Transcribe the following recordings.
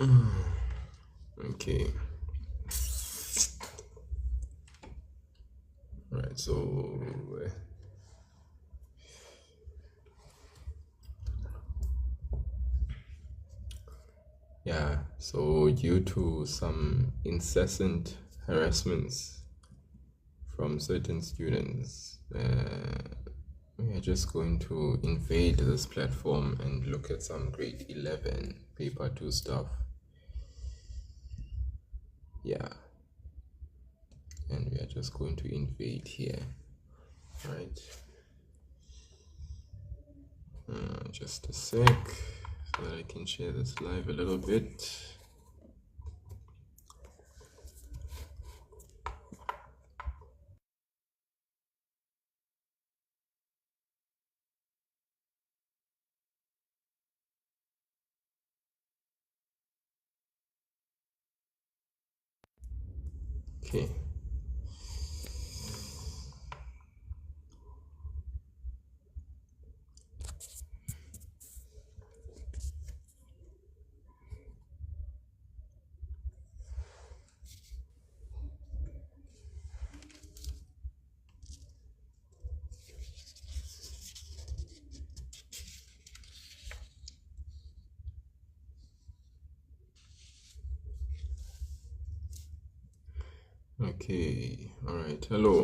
Okay. Right. So yeah. So due to some incessant harassments from certain students, we are just going to invade this platform and look at some grade 11 paper 2 stuff. Yeah. And we are just going to invade here. Right. Just a sec so that I can share this live a little bit. Okay. Okay. All right. Hello,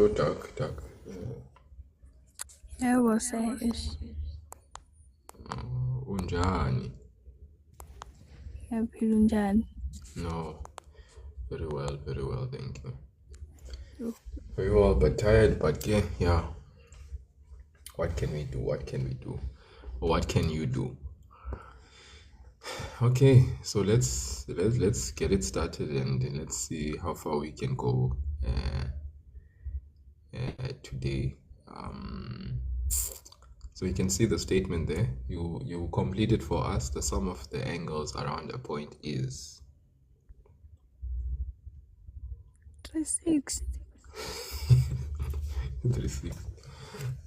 Doc. Yebo Sayish, Unjani? ngiyaphila unjani? No. Very well, thank you. Yo, Very well, but tired, but yeah. What can we do? Or what can you do? Okay, so let's get it started and let's see how far we can go today. So you can see the statement there. You complete it for us. The sum of the angles around a point is 360. 36.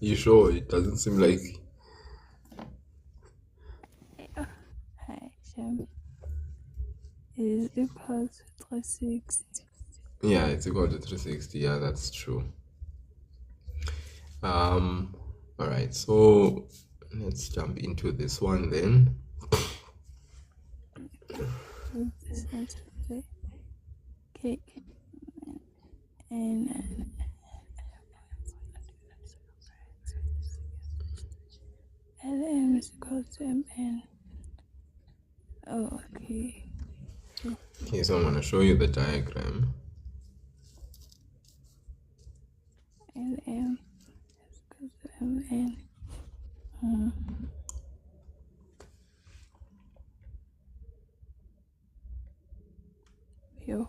You sure? It doesn't seem like. Hi, Shem. Is equal to 360. Yeah, it's equal to 360. Yeah, that's true. All right, so let's jump into this one then. This is okay. And LM is equal to MN. Oh, okay. Okay, so I'm going to show you the diagram. LM is equal to MN. Yo.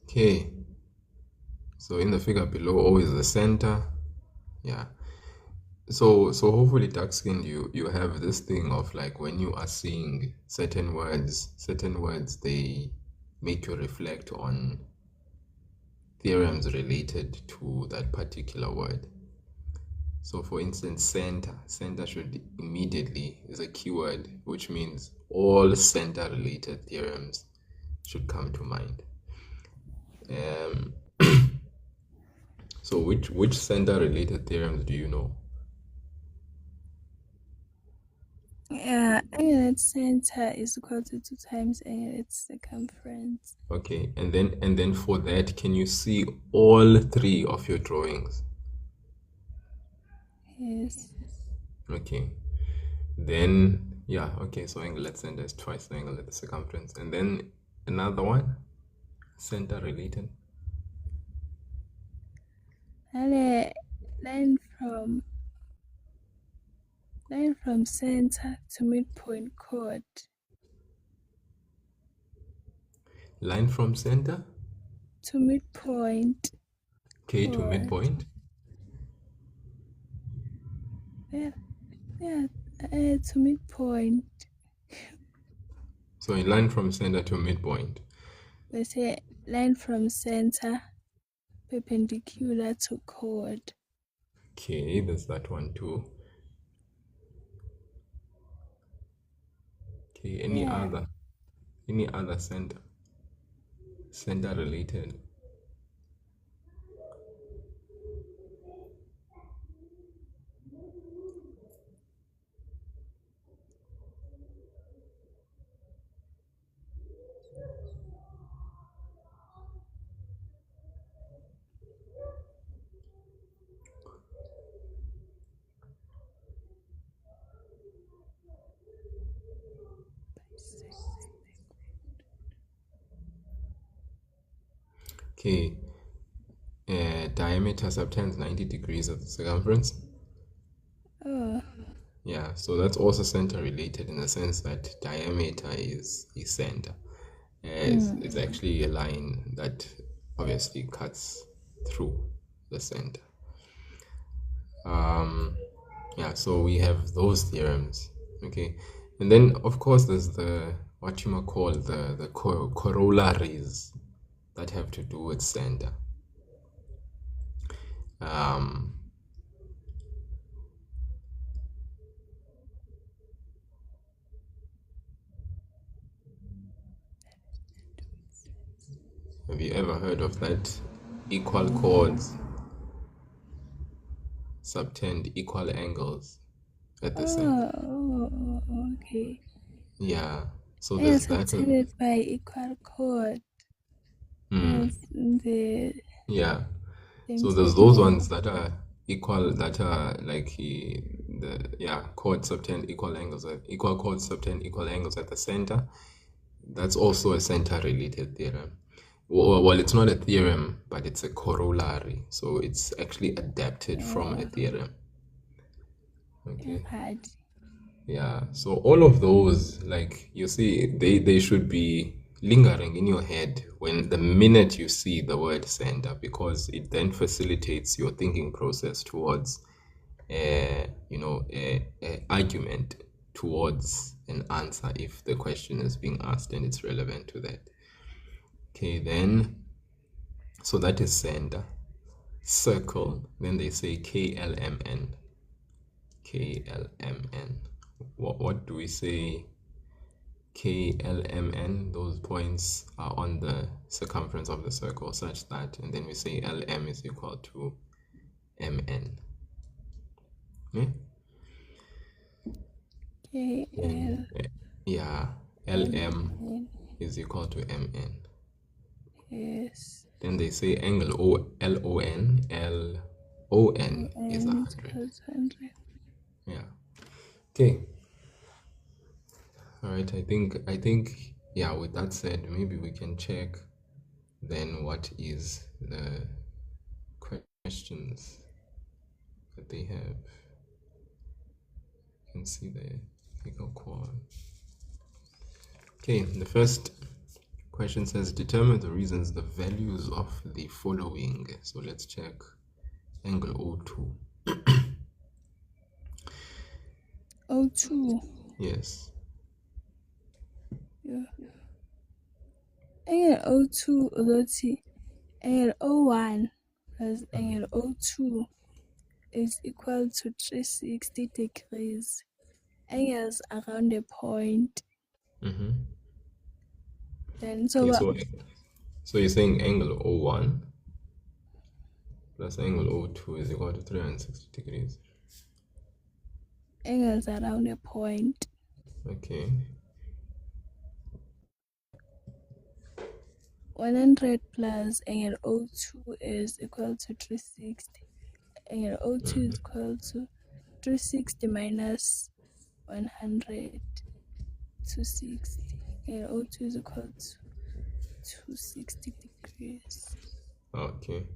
Okay, so in the figure below, O is the center. Yeah. So hopefully, dark skinned, you have this thing of like when you are seeing certain words they make you reflect on theorems related to that particular word. So for instance, center should immediately is a keyword, which means all center related theorems should come to mind. So which center related theorems do you know? Yeah, angle at center is equal to 2 times angle at circumference. Okay, and then for that, can you see all three of your drawings? Yes. Okay, then yeah, okay, so angle at center is twice the angle at the circumference, and then another one, center related. And line from center to midpoint chord. Line from center, To midpoint. K to chord. midpoint. Yeah, to midpoint. So a line from center to midpoint. Let's say line from center perpendicular to chord. Okay, there's that one too. Okay, Yeah. any other center related? Okay, diameter subtends 90 degrees of the circumference. Oh. Yeah, so that's also center related in the sense that diameter is center. It's actually a line that obviously cuts through the center. Yeah, so we have those theorems. Okay, and then of course there's the what you might call the corollaries that have to do with center. Um, have you ever heard of that? Equal chords subtend equal angles at the center. Okay. Yeah, so And there's it's that. obtained by equal chord Mm, of the yeah, same so there's those segment. ones that are equal, that are like chords subtend equal angles, equal chords subtend equal angles at the center. That's also a center related theorem. Well, it's not a theorem, but it's a corollary. So it's actually adapted from a theorem. Okay. Hard. Yeah. So all of those, like you see, they should be lingering in your head when the minute you see the word center, because it then facilitates your thinking process towards a argument towards an answer if the question is being asked and it's relevant to that. Okay, then so that is center. Circle, then they say KLMN. KLMN. What do we say? KLMN, those points are on the circumference of the circle such that, and then we say LM is equal to MN. Yeah? KL. Yeah, LM is equal to MN. Yes. Then they say angle LON, LON is And it's 100. close 100. Yeah. Okay. All right. I think yeah, with that said, maybe we can check then what is the questions that they have. You can see the equal chord. Okay, the first question says determine the reasons the values of the following. So let's check angle O2. O2. Yes. Yeah. Angle O2 uzothi angle O1 plus angle O2 is equal to 360 degrees. Angles around a point. Mm-hmm. Then Okay, so so you're saying angle O1 plus angle O2 is equal to 360 degrees. angles around a point. Okay. 100 plus angle O2 is equal to 360. Angle O2 is equal to 360 minus 100, 260. Angle O2 is equal to 260 degrees. Okay.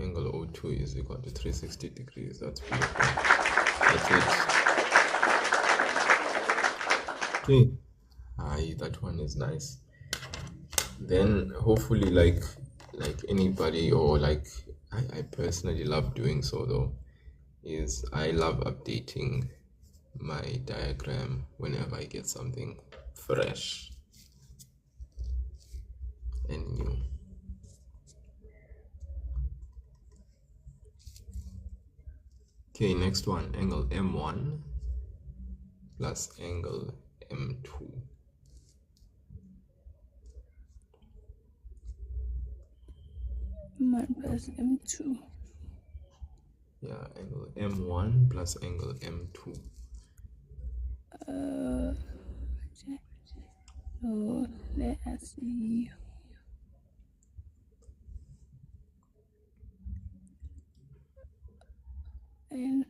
Angle O2 is equal to 360 degrees. That's beautiful. That's it. Okay. Aye, that one is nice. Then hopefully like anybody, or like I personally love doing so though, is I love updating my diagram whenever I get something fresh and new. Okay, next one, angle M1 plus angle M2. M1 plus M2. Yeah, angle M1 plus angle M2. So let us see. And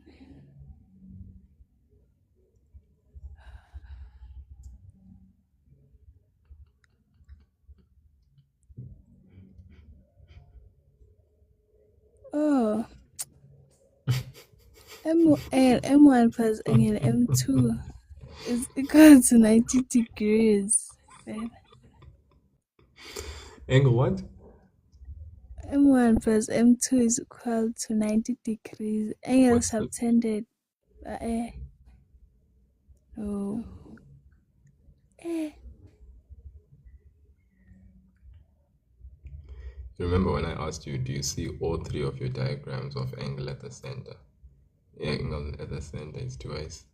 oh, M1 plus angle M2 is equal to 90 degrees. Right? Angle what? M1 plus M2 is equal to 90 degrees. Angle What's the subtended by no. Remember when I asked you, do you see all three of your diagrams of angle at the center? Angle at the center is twice.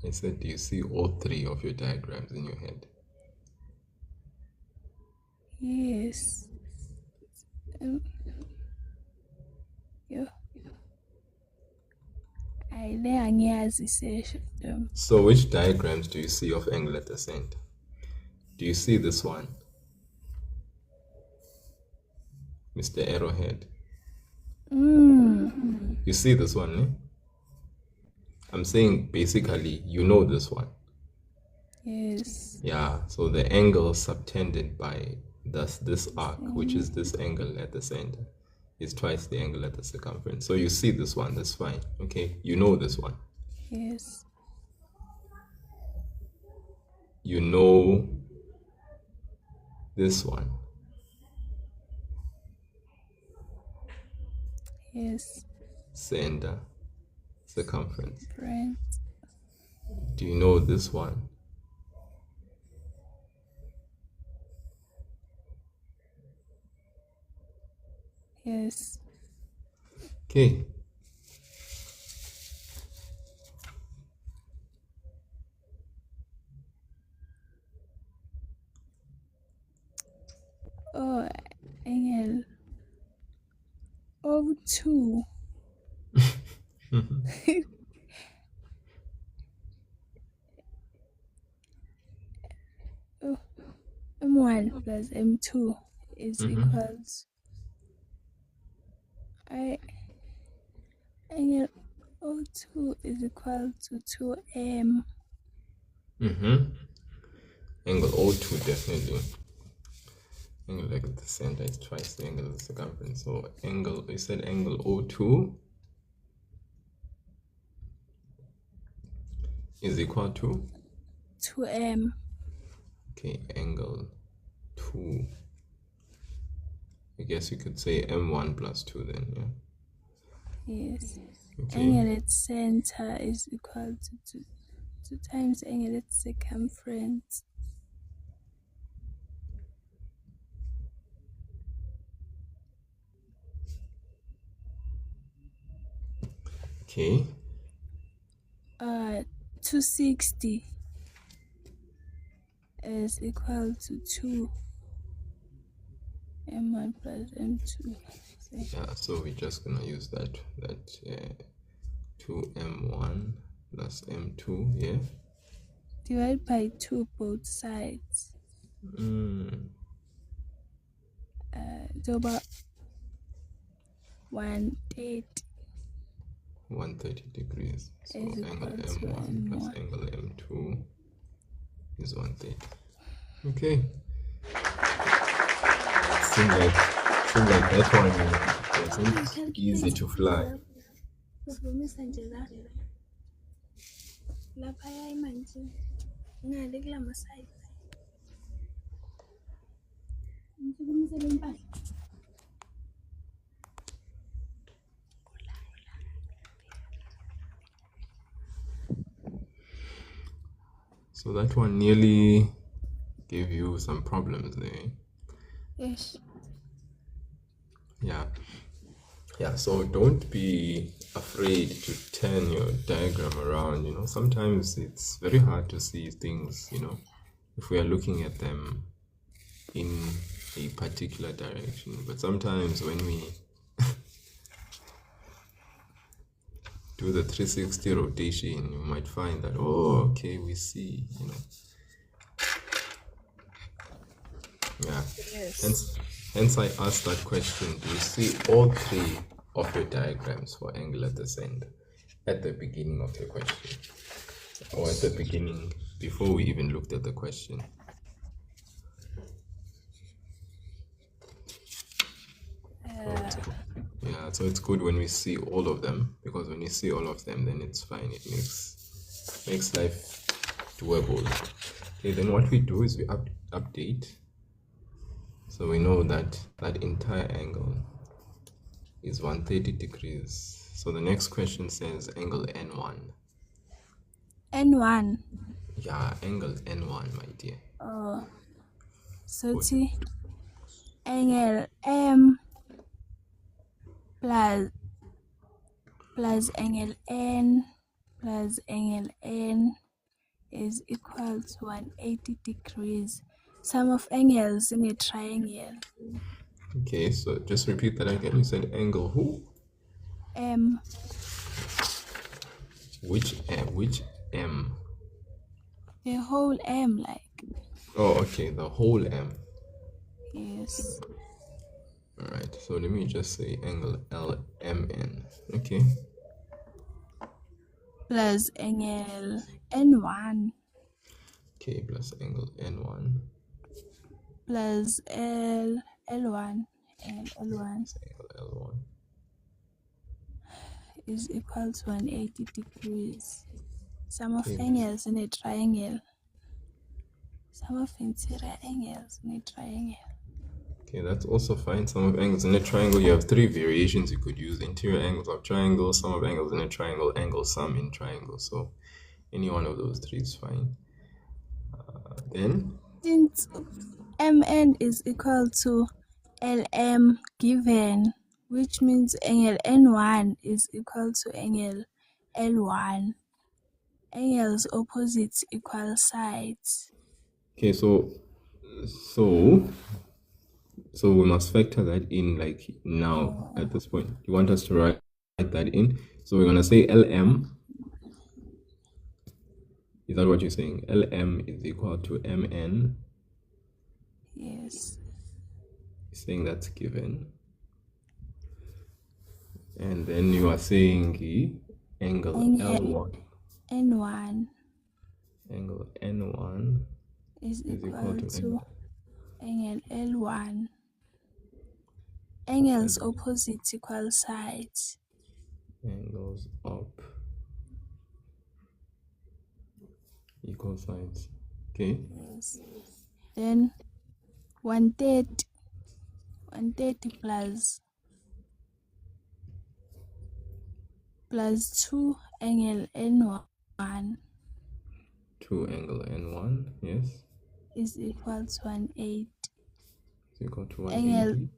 I said, do you see all three of your diagrams in your head? Yes. Yo. I session. So which diagrams do you see of angle at the center? Do you see this one? Mr. Arrowhead. You see this one, eh? I'm saying basically you know this one. Yes. Yeah, so the angle subtended by this arc, which is this angle at the center, is twice the angle at the circumference. So you see this one, that's fine. Okay, you know this one. Yes. You know this one. Yes. Center, circumference. Right. Do you know this one? Yes. Okay. Oh, angle O2. Oh, M1 plus M2 is equals angle O2 is equal to 2M. Angle O2 definitely. Angle at the center is twice the angle of the circumference. So angle, we said angle O2 is equal to 2M. Okay, angle 2. I guess you could say M1 plus 2 then, yeah? Yes. Okay. Angle at center is equal to 2 times angle at circumference. Okay. 260 is equal to 2 M1 plus M2. Yeah, so we're just gonna use that 2M1 plus M2, yeah? Divide by 2 both sides. So about 130. 130 degrees. So Is angle equal to M1 plus M1. angle M2 is 130. Okay. Seems like that one wasn't easy to fly. So that one nearly gave you some problems there. Yes. Yeah, so don't be afraid to turn your diagram around, sometimes it's very hard to see things, if we are looking at them in a particular direction. But sometimes when we do the 360 rotation, you might find that, oh, okay, we see, yeah. Yes. Hence I asked that question, do you see all three of your diagrams for angular descent at the beginning of the question? Or at the beginning, before we even looked at the question? So it's good when we see all of them, because when you see all of them, then it's fine. It makes life doable. Okay, then what we do is we update. So we know that that entire angle is 130 degrees. So the next question says angle N1. N1. Yeah, angle N1, my dear. Oh. So T angle M plus angle N plus angle N is equal to 180 degrees. Sum of angles in a triangle. Okay, so just repeat that again. You said angle who? M. Which M? The whole M, like. Oh, okay, the whole M. Yes. Alright, so let me just say angle LMN. Okay. Plus angle N1 Okay, plus angle N1. plus L1 and L1 Angle L1 is equal to 180 degrees. Sum of Okay. angles in a triangle. Sum of interior angles in a triangle. Okay, that's also fine. Sum of angles in a triangle, you have three variations you could use: interior angles of triangle, sum of angles in a triangle, angle sum in triangle. So any one of those three is fine. Then Since MN is equal to LM given, which means angle N1 is equal to angle L1. Angles opposites equal sides. okay, so we must factor that in, like, now at this point. You want us to write that in? So we're gonna say LM. Is that what you're saying? LM is equal to MN. Yes. Saying that's given. And then you are saying the angle L1. N1 Angle N1 is is equal to angle angle L1. Angles opposite equal sides. angles up equal sides. Okay. Yes. Then 130 plus 2 angle N1 2 angle N1, yes, is equal to 180. is equal to 180.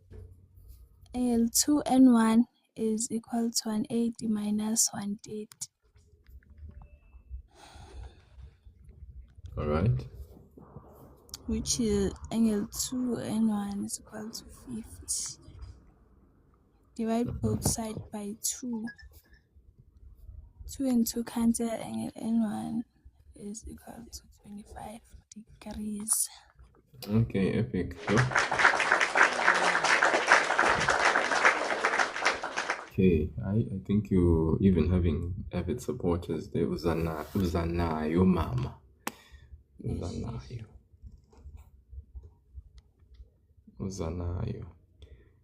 Angle 2 N1 is equal to 180 minus 130. All right. Which is angle 2 N1 is equal to 50. Divide both sides by 2. 2 and 2 cancel, angle N1 is equal to 25 degrees. Okay, epic. So, okay, I think you even having avid supporters there. Uzanayo mama. Uzanayo.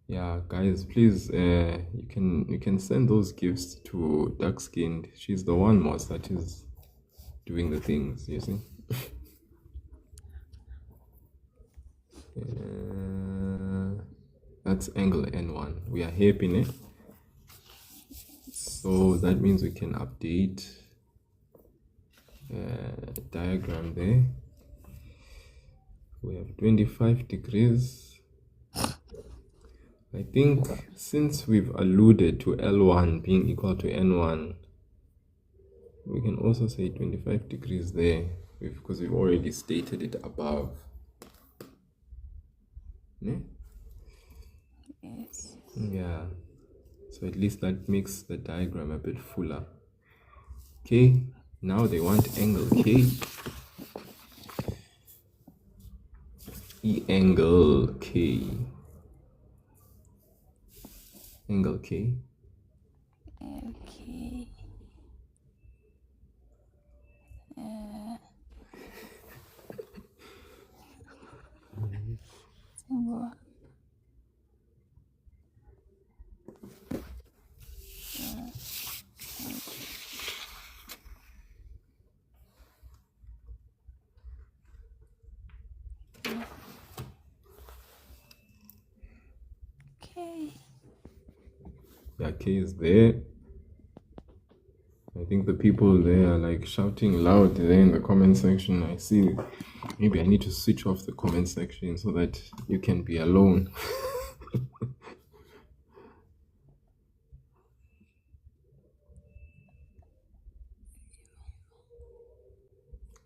Yeah, guys, please, you can send those gifts to Dark Skinned. She's the one most that is doing the things, you see. That's angle N1. We are happy, ne? So that means we can update diagram there. We have 25 degrees I think since we've alluded to L1 being equal to N1, we can also say 25 degrees there because we've already stated it above. Ne? Yes. Yeah. So at least that makes the diagram a bit fuller. Okay, now they want angle K. Angle K. Angle K. Okay. Symbol. Okay. Yeah, K is there. I think the people there are like shouting loud there in the comment section. I see. Maybe I need to switch off the comment section so that you can be alone.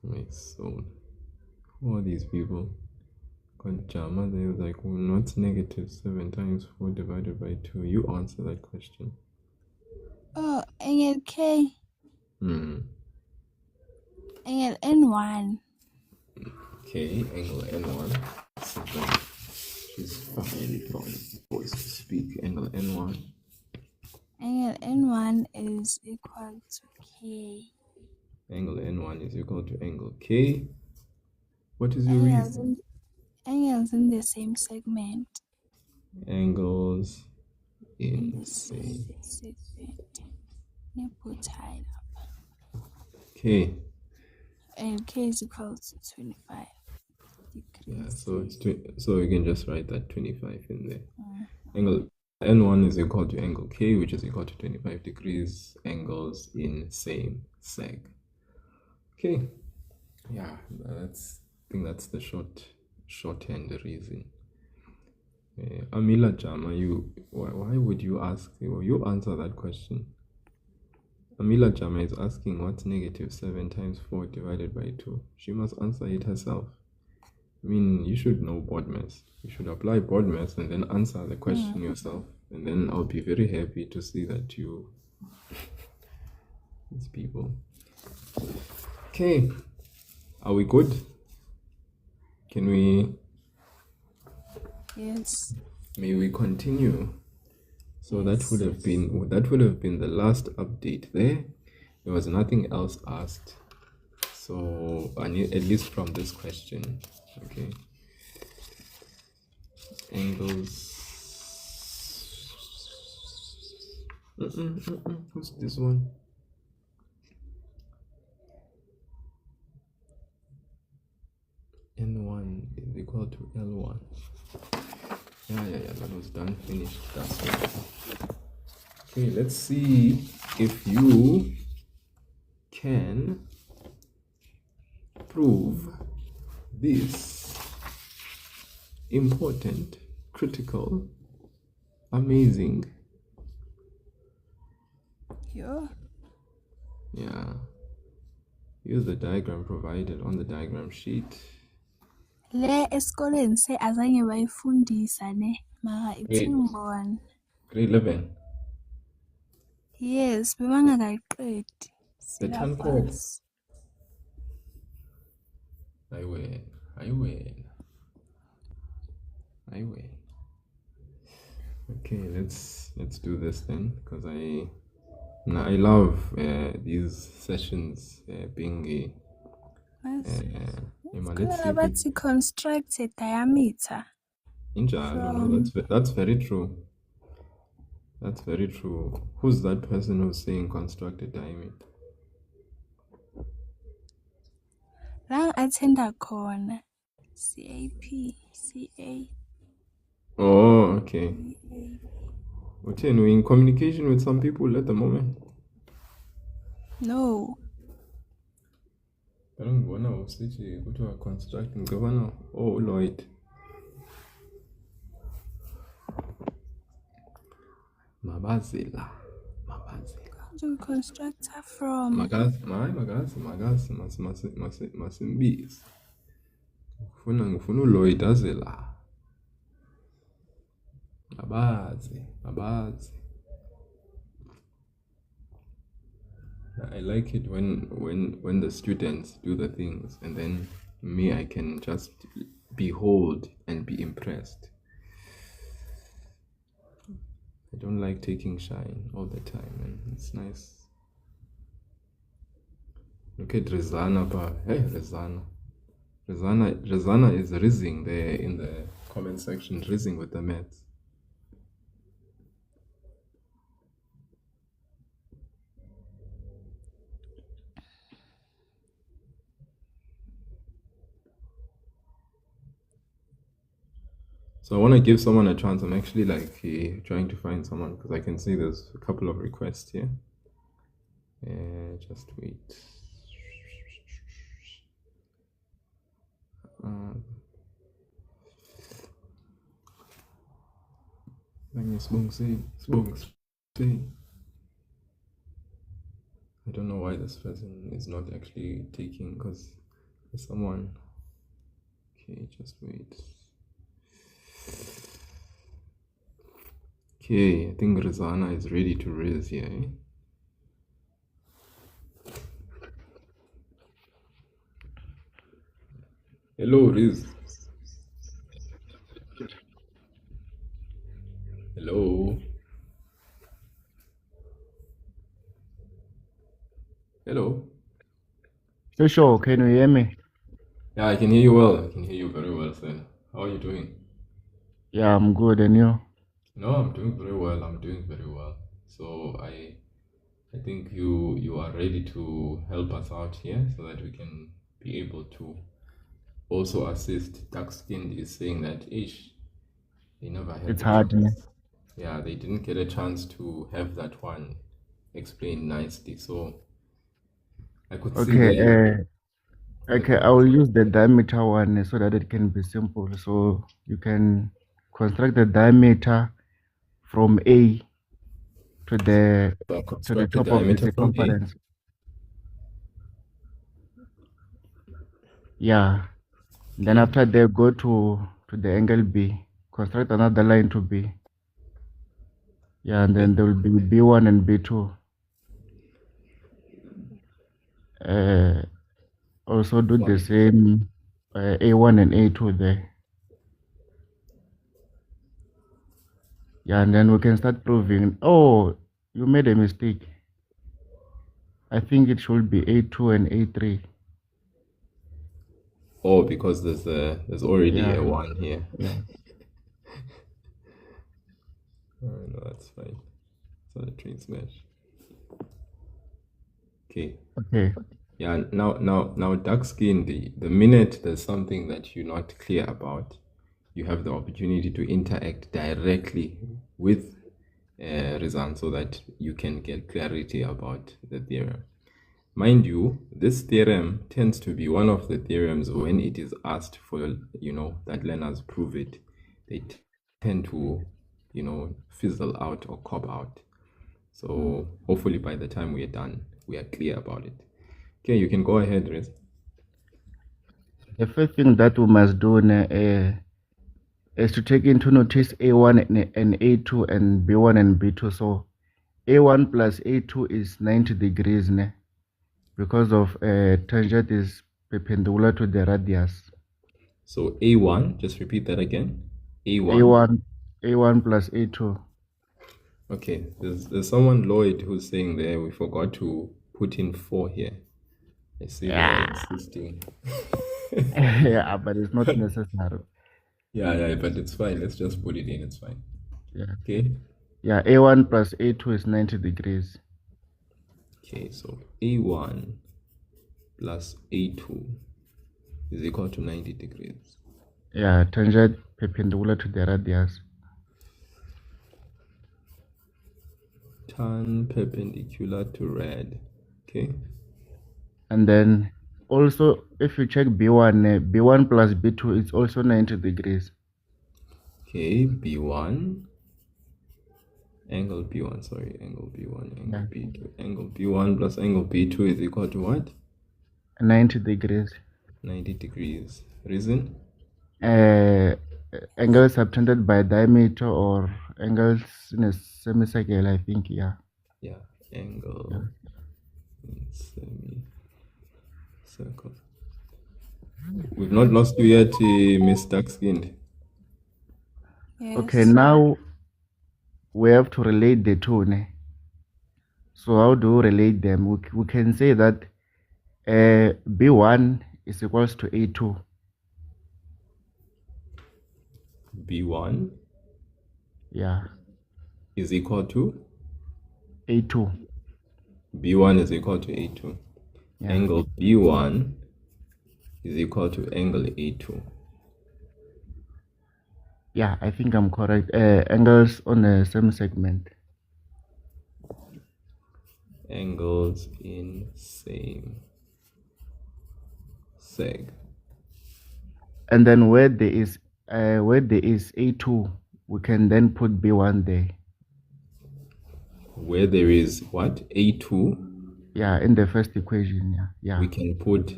My soul. Who are these people? God, Jama, they were like, well, what's negative 7 times 4 divided by 2? You answer that question. Oh, angle K. Angle N1. K, angle N1. 7. She's finally throwing voice to speak. Angle N1. Angle N1 is equal to K. Angle N1 is equal to angle K. What is your reason? Angles in the same segment. Angles In in the same segment. Nipple tied up. Okay. And K is equal to 25 Yeah, degrees. so it's so you can just write that 25 in there. Angle N1 is equal to angle K, which is equal to 25 degrees. Angles in same seg. Okay. Yeah, I think that's the shorthand reason. Amila Jama, why would you ask? You answer that question. Amila Jama is asking what's negative 7 times 4 divided by 2. She must answer it herself. I mean, you should know board maths. You should apply board maths and then answer the question yourself. And then I'll be very happy to see that you... These people. Okay. Are we good? Can we... Yes. May we continue? So yes. that would have been the last update there. There was nothing else asked. So I need at least from this question. Okay. Angles. Who's this one? N1 is equal to L1. Yeah, that was done, finished. That's it. Okay, let's see if you can prove this important, critical, amazing. Yeah. Use the diagram provided on the diagram sheet. Le esikoleni azange bayifundisa ne mara itsingibona. Grade 11. Yes, bebangakayiqedi. The turn code. I win. Okay, let's do this then, because I love these sessions being let's see, construct a diameter. No, that's very true. That's very true. Who's that person who's saying construct a diameter? Lang attenda khona. CA. Oh, okay. We're in communication with some people at the moment. No. I don't know. Go to a constructing governor. Oh, Lloyd. Mabazela. To constructor from Masimbizi. Ngifuna uLloyd aze la. Mabazi. I like it when the students do the things and then me, I can just behold and be impressed. I don't like taking shine all the time, and it's nice. Look at Rizana, hey Rizana is rizzing there in the comment section, rizzing with the maths. So I want to give someone a chance. I'm actually trying to find someone because I can see there's a couple of requests here. Just wait. I don't know why this person is not actually taking, because there's someone. Okay, just wait. Okay, I think Rizana is ready to raise here. Hello, Riz. Hello. Hello. Sure, can you hear me? Yeah, I can hear you well. I can hear you very well, sir. How are you doing? Yeah, I'm good, and you? No, I'm doing very well. I'm doing very well. So I think you are ready to help us out here so that we can be able to also assist. Dark Skinned is saying that they never had It's the hard, chance. man. Yeah, they didn't get a chance to have that one explained nicely. So I could see that. Okay, I will use the diameter one so that it can be simple. So you can construct the diameter from A to the Construct the top of the diameter from A. circumference. Yeah. Then after they go to the angle B, construct another line to B. Yeah, and then there will be B1 and B2. Also do the same A1 and A2 there. Yeah, and then we can start proving. Oh, you made a mistake. I think it should be A2 and A3. Oh, because there's already Yeah. a 1 here. Yeah. No, that's fine. So the train smash. Okay. Okay. Yeah, now dark skin, the minute there's something that you're not clear about, you have the opportunity to interact directly with Rizan so that you can get clarity about the theorem. Mind you, this theorem tends to be one of the theorems when it is asked for, that learners prove it, they tend to, fizzle out or cop out. So hopefully by the time we are done, we are clear about it. Okay, you can go ahead, Riz. The first thing that we must do is to take into notice A1 and A2 and B1 and B2. So A1 plus A2 is 90 degrees because of tangent is perpendicular to the radius. So A1, just repeat that again. A1 plus A2. Okay, there's someone, Lloyd, who's saying there we forgot to put in 4 here. I see they're insisting. Yeah, but it's not necessary. Yeah, but it's fine. Let's just put it in. It's fine. Yeah. Okay. Yeah, A1 plus A2 is 90 degrees. Okay, so A1 plus A2 is equal to 90 degrees. Yeah, tangent perpendicular to the radius. Tan perpendicular to rad. Okay. And then also, if you check B1, B1 plus B2 is also 90 degrees. Okay, B1 Angle B1, sorry, angle B1, angle Yeah. B2. Angle B1 plus angle B2 is equal to what? 90 degrees. 90 degrees. Reason? Angles subtended by diameter or angles in a semicircle, I think, yeah. Yeah, angle in semicircle. We've not lost you yet, Miss Dark-skinned. Yes. Okay, now we have to relate the two. Ne? So how do we relate them? We can say that B1 is equals to A2. B1 Yeah, is equal to? A2. B1 is equal to A2. Yeah. Angle B1 is equal to angle A2. Yeah, I think I'm correct. Angles on the same segment. Angles in same seg. And then where there is A2, we can then put B1 there. Where there is what? A2? Yeah, in the first equation, yeah. We can put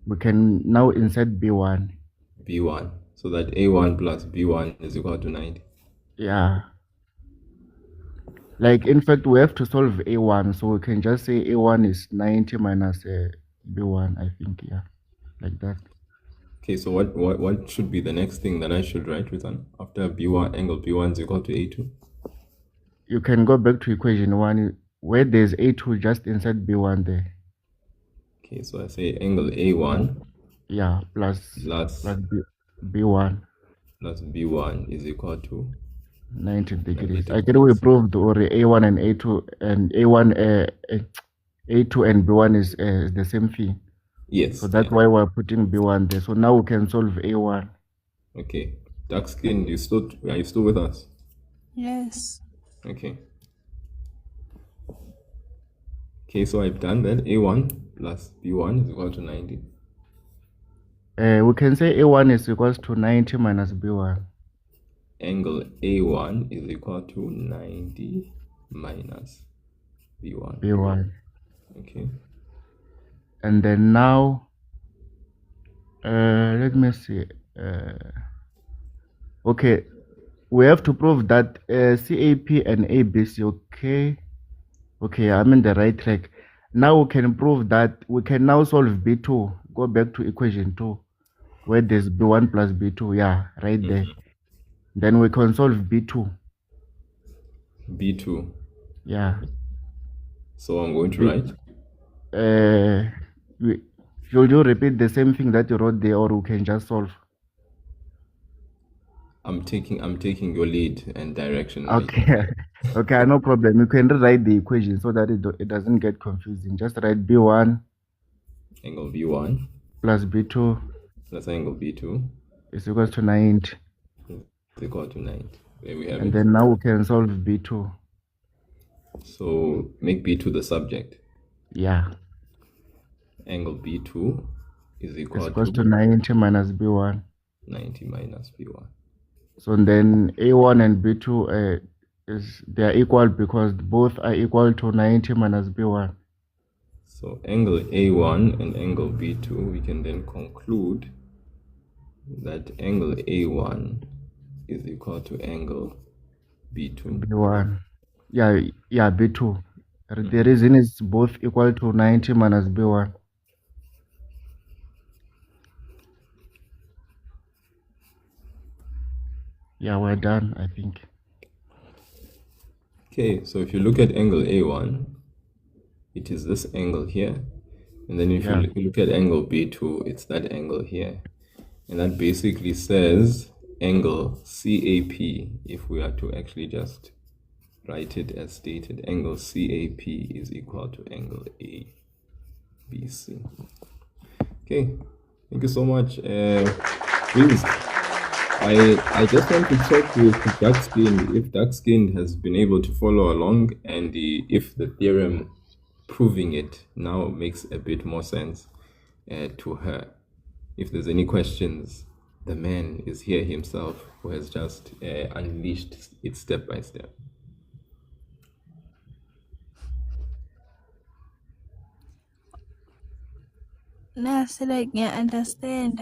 We can now insert B1. B1. So that A1 plus B1 is equal to 90. Yeah. Like, in fact, we have to solve A1. So we can just say A1 is 90 minus B1, I think, yeah. Like that. Okay, so what should be the next thing that I should write with after B1, angle B1 is equal to A2? You can go back to equation 1. Where there's A2, just insert B1 there. Okay, so I say angle A1 plus B1 plus B1 is equal to 90 degrees. 90 I think we proved already A1 and A2 and A2 and B1 is the same thing. Yes. So that's why we're putting B1 there. So now we can solve A1. Okay. Dark skin, are you still with us? Yes. Okay. Okay, so I've done that. A1 plus B1 is equal to 90. We can say A1 is equals to 90 minus B1. Angle A1 is equal to 90 minus B1. B1. Okay. And then now, let me see. Okay, we have to prove that CAP and ABC, okay? Okay, I'm in the right track. Now we can prove that we can now solve B2. Go back to equation 2, where there's B1 plus B2. Yeah, right there. Then we can solve B2. B2. Yeah. So I'm going to write? Should you repeat the same thing that you wrote there, or we can just solve? I'm taking your lead and direction. Okay. Okay, no problem. You can rewrite the equation so that it doesn't get confusing. Just write B1 angle B1 plus B2 plus angle B2 is equal to 90. Is equal to 90. There we have it. And then now we can solve B2. So make B2 the subject. Yeah. Angle B2 is equal to 90 minus B1. 90 minus B1. So then A1 and B2 they're equal because both are equal to 90 minus B1. So angle A1 and angle B2, we can then conclude that angle A1 is equal to angle B2. B1. Yeah, B2. The reason is both equal to 90 minus B1. Yeah, we're done, I think. Okay, so if you look at angle A1, it is this angle here. And then if you look at angle B2, it's that angle here. And that basically says angle CAP, if we are to actually just write it as stated, angle CAP is equal to angle ABC. Okay, thank you so much. Please, I just want to check with Dark-skinned if Dark-skinned has been able to follow along, and if the theorem proving it now makes a bit more sense to her. If there's any questions, the man is here himself who has just unleashed it step by step. Now, so like, yeah, understand.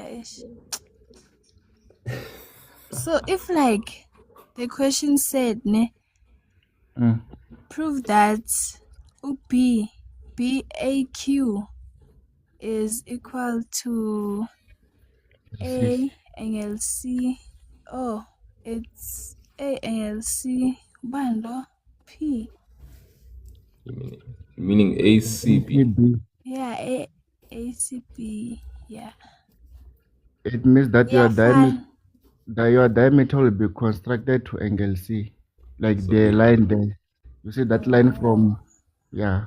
So if like the question said, ne, Mm. prove that B BAQ is equal to See. A angle C. Oh, it's A angle C bando P. Meaning ACB. ACB. Yeah, ACB. Yeah. It means that Yeah, fine. your diameter will be constructed to angle C, like So the it, line there. You see that line Oh. from, yeah.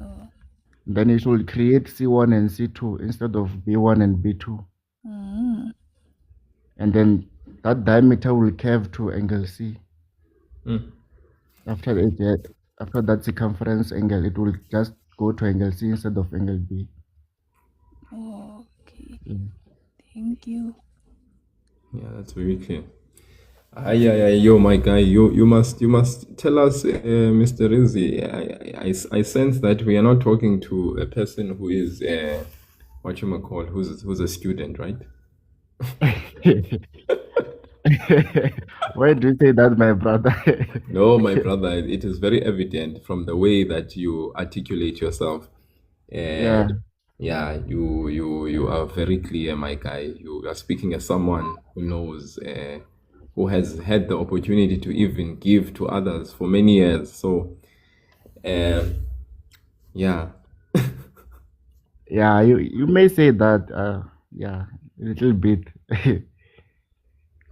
Oh. Then it will create C1 and C2 instead of B1 and B2. Mm. And then that diameter will curve to angle C. After after that circumference angle, it will just go to angle C instead of angle B. Okay. Mm. Thank you. yeah, that's very clear. Yeah, yo, my guy, you must tell us, Mr. Rizzi. I sense that we are not talking to a person who is what you might call who's a student, right? Why do you say that, my brother? No, my brother, it is very evident from the way that you articulate yourself. Yeah, Yeah, you are very clear, my guy. You are speaking as someone who knows, who has had the opportunity to even give to others for many years. So, yeah, yeah. You may say that. Yeah, a little bit.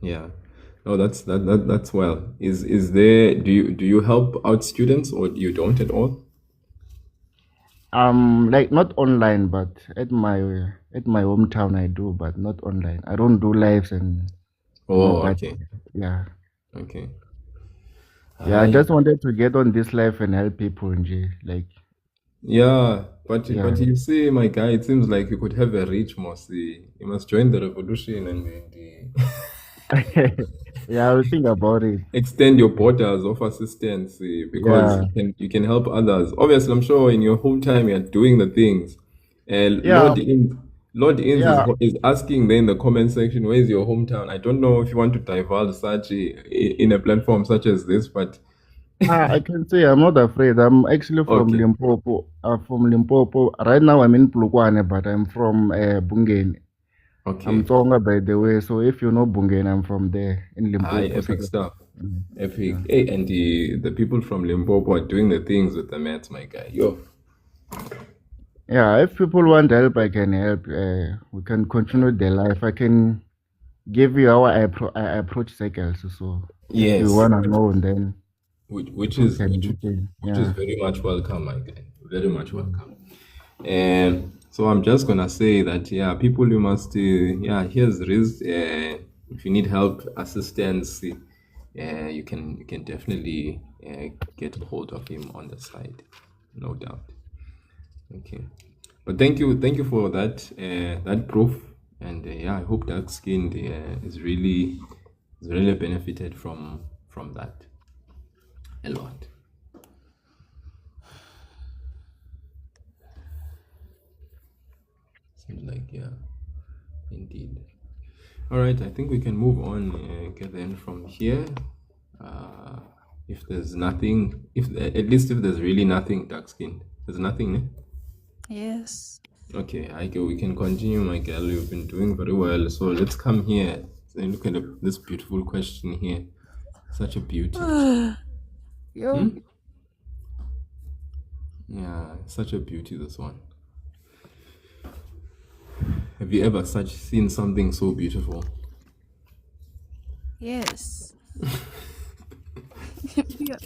yeah. No, that's well. Is there? Do you help out students or you don't at all? Like not online, but at my hometown I do, but not online. I don't do lives and Oh, but okay, yeah, okay. yeah. I I just wanted to get on this life and help people, Nje. Like, Yeah, yeah, but you see, my guy, it seems like you could have a reach more. See, you must join the revolution and yeah. I will think about it. extend your borders of assistance, because Yeah, you can help others. Obviously, I'm sure in your whole time you're doing the things. yeah, Lord Ins yeah. is asking there in the comment section, where is your hometown? I don't know if you want to divulge such in a platform such as this, but I can say I'm not afraid. I'm actually from okay, Limpopo. From Limpopo. Right now I'm in Plukwane, but I'm from Bungeni. I'm okay. Tonga, by the way. So if you know Bungeni, I'm from there in Hi, Limpopo. epic stuff. Yeah. Epic. Hey, and the people from Limpopo are doing the things with the maths, my guy. Yo. Yeah, if people want help, I can help. We can continue the life. I can give you how I approach cycles. So if you Yes. want to know, then Which people is can begin. which is Yeah. very much welcome, my guy. Very much welcome. So I'm just gonna say that yeah, people you must yeah, here's Riz. If you need help, assistance, you can definitely get a hold of him on the side, no doubt. Okay, but thank you for that proof, and yeah, I hope dark skinned is really benefited from that a lot. Seems like yeah, indeed. All right, I think we can move on. Get then from here. Uh, if there's nothing, if at least if there's really nothing dark skinned, there's nothing. Eh? Yes. Okay, I go. We can continue, my girl. You've been doing very well. So let's come here and look at this beautiful question here. Such a beauty. Yo. Yeah, such a beauty. This one. Have you ever seen something so beautiful? Yes. Yeah.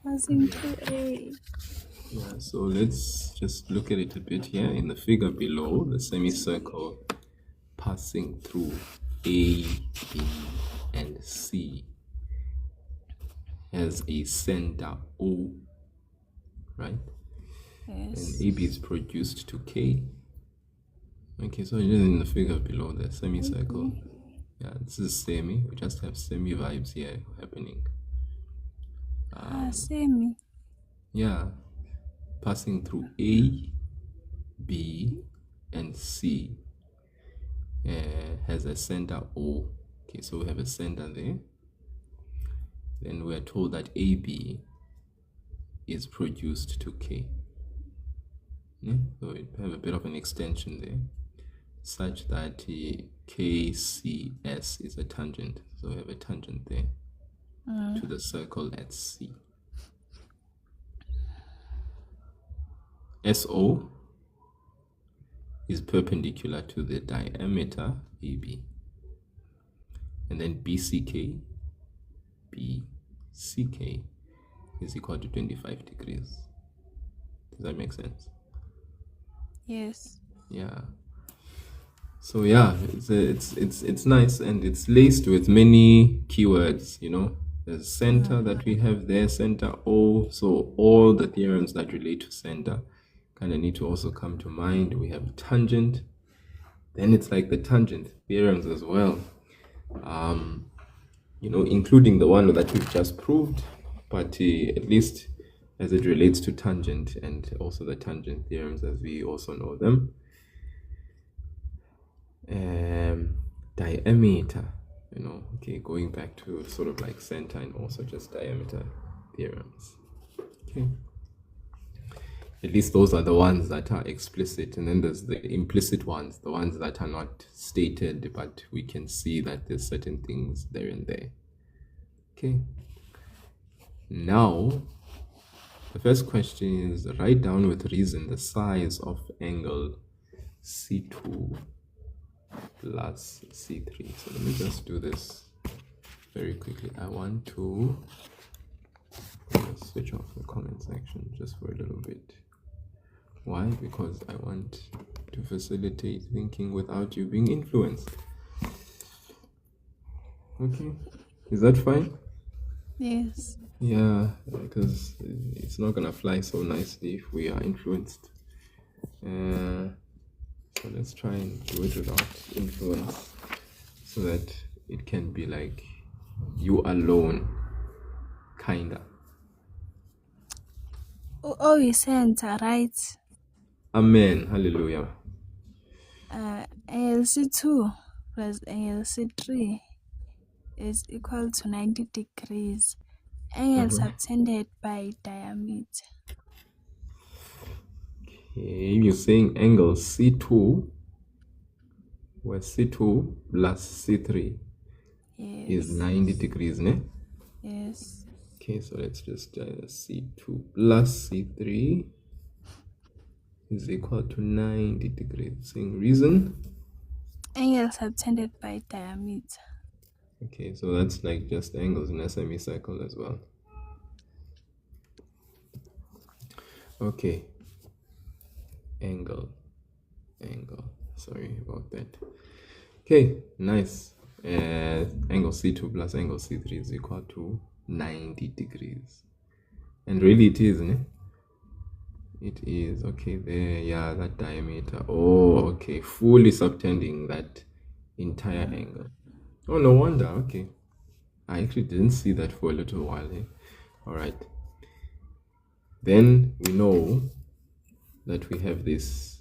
Passing to A. Yeah, so let's just look at it a bit here in the figure below, the semicircle passing through A, B, and C has a center O, right? And Yes. AB is produced to K. Okay, so just in the figure below the semicircle. Yeah, this is semi. We just have semi vibes here happening. Semi. Yeah, passing through A, B, and C has a center O. Okay, so we have a center there. Then we are told that AB is produced to K. Yeah? So we have a bit of an extension there, such that KCS is a tangent. So we have a tangent there to the circle at C. SO is perpendicular to the diameter AB. And then BCK is equal to 25 degrees. Does that make sense? Yes. Yeah. So yeah, it's nice, and it's laced with many keywords, you know. There's center that we have there, center O. So all the theorems that relate to center kind of need to also come to mind. We have tangent. Then it's like the tangent theorems as well. You know, including the one that we've just proved, but at least as it relates to tangent and also the tangent theorems as we also know them. Diameter, you know, okay, going back to sort of like center and also just diameter theorems. Okay. At least those are the ones that are explicit, and then there's the implicit ones, the ones that are not stated, but we can see that there's certain things there and there. Okay. Now, the first question is, write down with reason the size of angle C2 plus C3. So let me just do this very quickly. I want to switch off the comment section just for a little bit. Why? Because I want to facilitate thinking without you being influenced. Okay, is that fine? Yes. Yeah, because it's not gonna fly so nicely if we are influenced. So let's try and do it without influence, so that it can be like you alone, kinda. Oh, you center, right? Amen. Hallelujah. Angle C2 plus angle C3 is equal to 90 degrees. Angle subtended by diameter. Okay, you're saying angle C2, where C2 plus C3 is 90 degrees, ne? Yes. Okay, so let's just C2 plus C3 is equal to 90 degrees. Saying reason? Angle subtended by diameter. Okay, so that's like just angles in a semicircle as well. Okay. Angle. Sorry about that. Okay, nice. Angle C2 plus angle C3 is equal to 90 degrees. And really it is, ne? It is. Okay, there, yeah, that diameter. Oh, okay, fully subtending that entire angle. Oh, no wonder. Okay. I actually didn't see that for a little while. Eh? All right. Then we know that we have this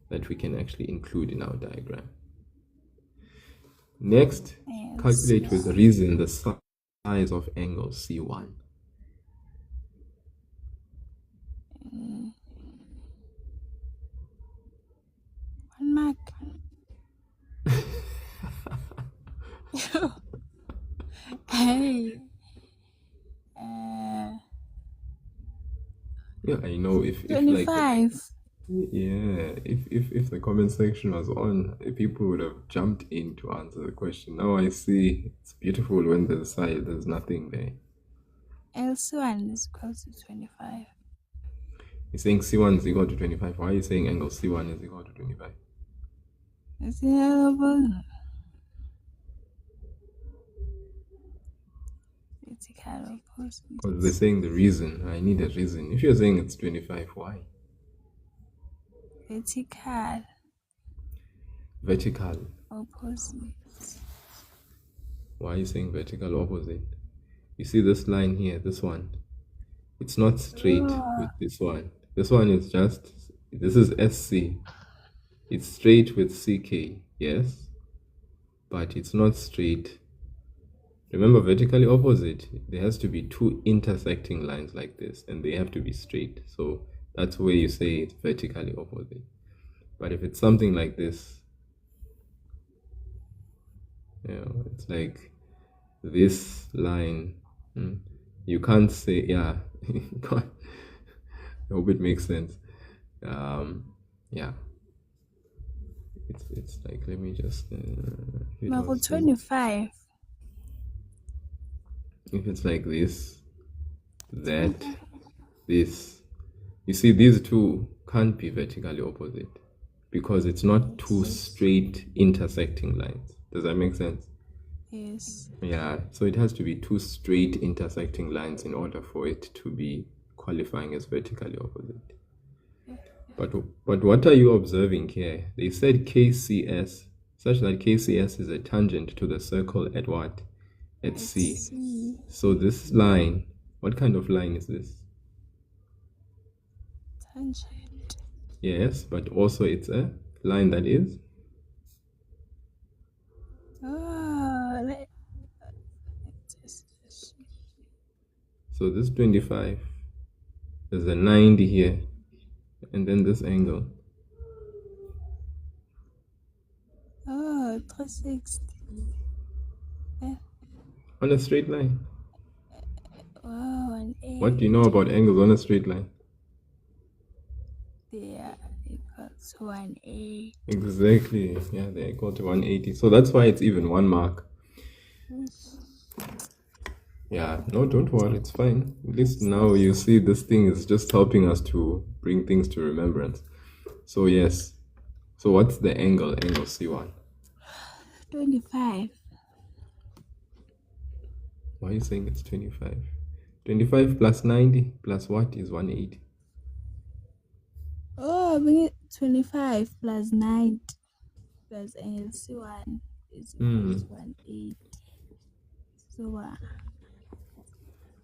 that we can actually include in our diagram. Next, calculate with reason the size of angle C1. One mark. Hey. Yeah, I know if 25. Like, yeah, if the comment section was on, people would have jumped in to answer the question. Now I see it's beautiful when there's nothing there. L1 is equal to 25. You're saying C1 is equal to 25. Why are you saying angle C1 is equal to 25? It's available. Vertical opposite. Because they're saying the reason. I need a reason. If you're saying it's 25, why? Vertical. Opposite. Why are you saying vertical opposite? You see this line here, this one. It's not straight with this one. This one is just This is SC. It's straight with CK, yes, but it's not straight. Remember, vertically opposite, there has to be two intersecting lines like this, and they have to be straight. So that's where you say it's vertically opposite. But if it's something like this, it's like this line. You can't say, yeah. I hope it makes sense. Yeah. It's like, let me just. Level 25. If it's like this, that, this, you see, these two can't be vertically opposite because it's not two straight intersecting lines. Does that make sense? Yes. Yeah, so it has to be two straight intersecting lines in order for it to be qualifying as vertically opposite. But what are you observing here? They said KCS, such that KCS is a tangent to the circle at what? At C. So this line, what kind of line is this? Tangent. Yes, but also it's a line that is? So this 25, there's a 90 here, and then this angle. 360. On a straight line. Wow, What do you know about angles on a straight line? They are equal to 180. Exactly. Yeah, they're equal to 180. So that's why it's even 1 mark. Yeah, no, don't worry, it's fine. At least now you see this thing is just helping us to bring things to remembrance. So yes. So what's the angle? Angle C1. 25. Why are you saying it's 25? 25 plus 90 plus what is 180? Oh, bring it 25 plus 90 plus angle C1 is equal to 180. So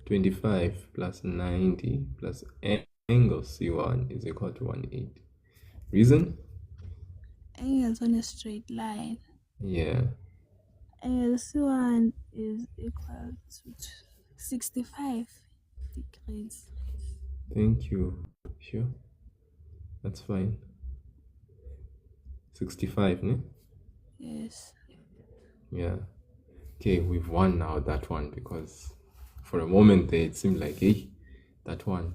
25 plus 90 plus angle C1 is equal to 180. Reason? Angles on a straight line. Yeah. Angle C1 is equal to 65 degrees. Thank you. Sure. That's fine. 65, ne? Yes. Yeah. Okay, we've won now that one because for a moment there it seemed like, hey, that one.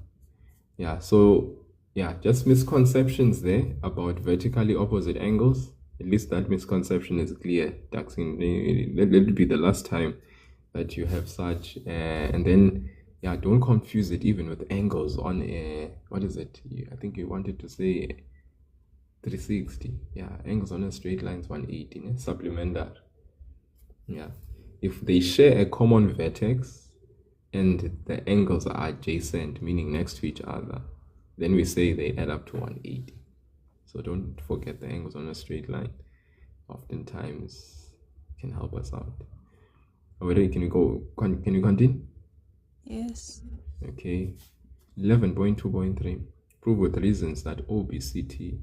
Yeah, so yeah, just misconceptions there about vertically opposite angles. At least that misconception is clear. Let it be the last time that you have such. And then, yeah, don't confuse it even with angles on what is it? I think you wanted to say 360. Yeah, angles on a straight line is 180. Ne? Supplement that. Yeah. If they share a common vertex and the angles are adjacent, meaning next to each other, then we say they add up to 180. So don't forget the angles on a straight line. Oftentimes can help us out. Already, can you continue? Yes. Okay. 11.2.3. Prove with reasons that OBCT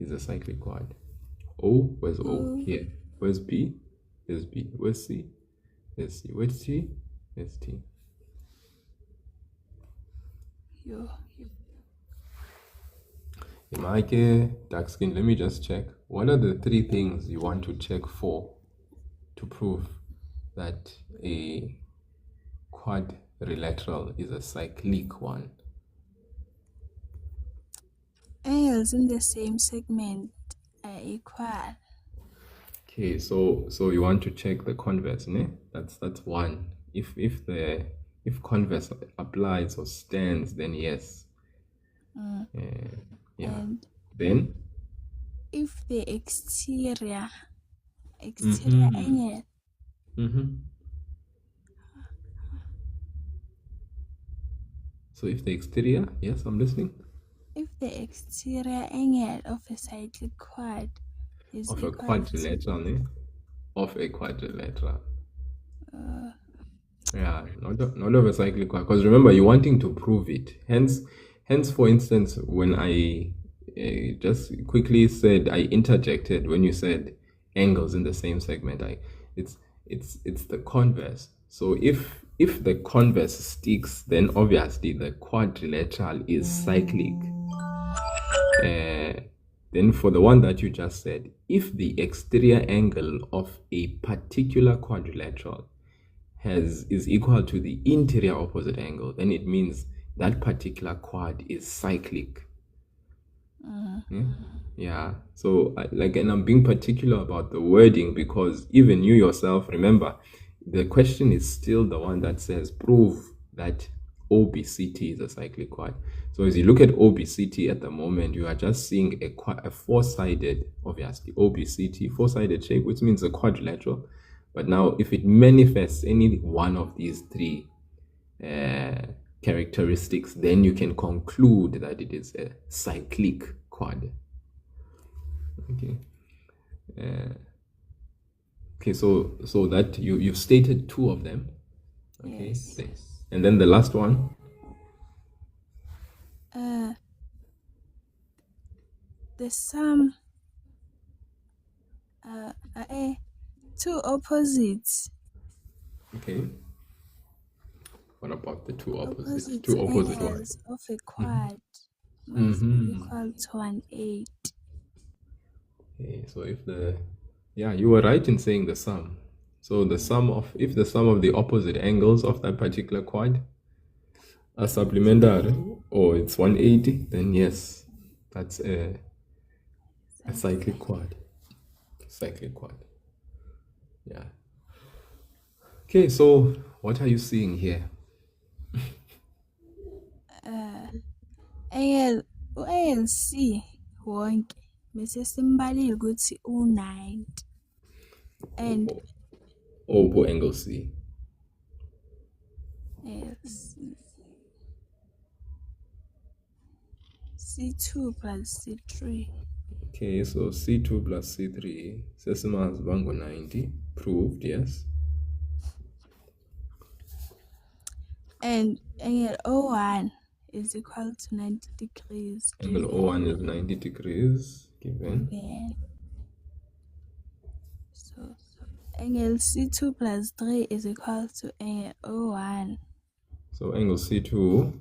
is a cyclic chord. O, where's O? Here. Where's B? There's B. Where's C? There's C. Where's T? There's T. Imake, dark skin, let me just check. What are the 3 things you want to check for to prove that a quadrilateral is a cyclic one? Angles in the same segment are equal. Okay, so you want to check the converse, ne? That's one. If converse applies or stands, then yes. Yeah. And then if the exterior angle. So if the exterior, yes, I'm listening. If the exterior angle of a cyclic chord is of a quadrilateral, ne? Of a quadrilateral. Yeah, not of a cyclic chord. Because remember, you're wanting to prove it. Hence, for instance, when I just quickly said, I interjected when you said angles in the same segment. It's the converse. So if the converse sticks, then obviously the quadrilateral is cyclic. Then for the one that you just said, if the exterior angle of a particular quadrilateral is equal to the interior opposite angle, then it means that particular quad is cyclic. Yeah. So and I'm being particular about the wording because even you yourself, remember, the question is still the one that says prove that OBCT is a cyclic quad. So as you look at OBCT at the moment, you are just seeing a four-sided, obviously, OBCT, four-sided shape, which means a quadrilateral. But now if it manifests any one of these three characteristics, then you can conclude that it is a cyclic quad. Okay. Okay, so that you've stated two of them. Okay. Yes. And then the last one. The sum two opposites. Okay. What about the two opposites? Opposite Two opposite angles of a quad Mm-hmm. must be equal to 180. Okay, so you were right in saying the sum. So if the sum of the opposite angles of that particular quad are supplementary, or it's 180, then yes, that's a cyclic quad. Cyclic quad. Yeah. Okay, so what are you seeing here? ANC wonke bese simbalile ukuthi u90 and Obo angle C. yes, C2 plus C3. Okay, so C2 plus C3 sesimazi bango 90 proved, yes. And angle O1 is equal to 90 degrees. Angle O1 is 90 degrees given. Given. So angle C2 plus 3 is equal to angle O1. So angle C2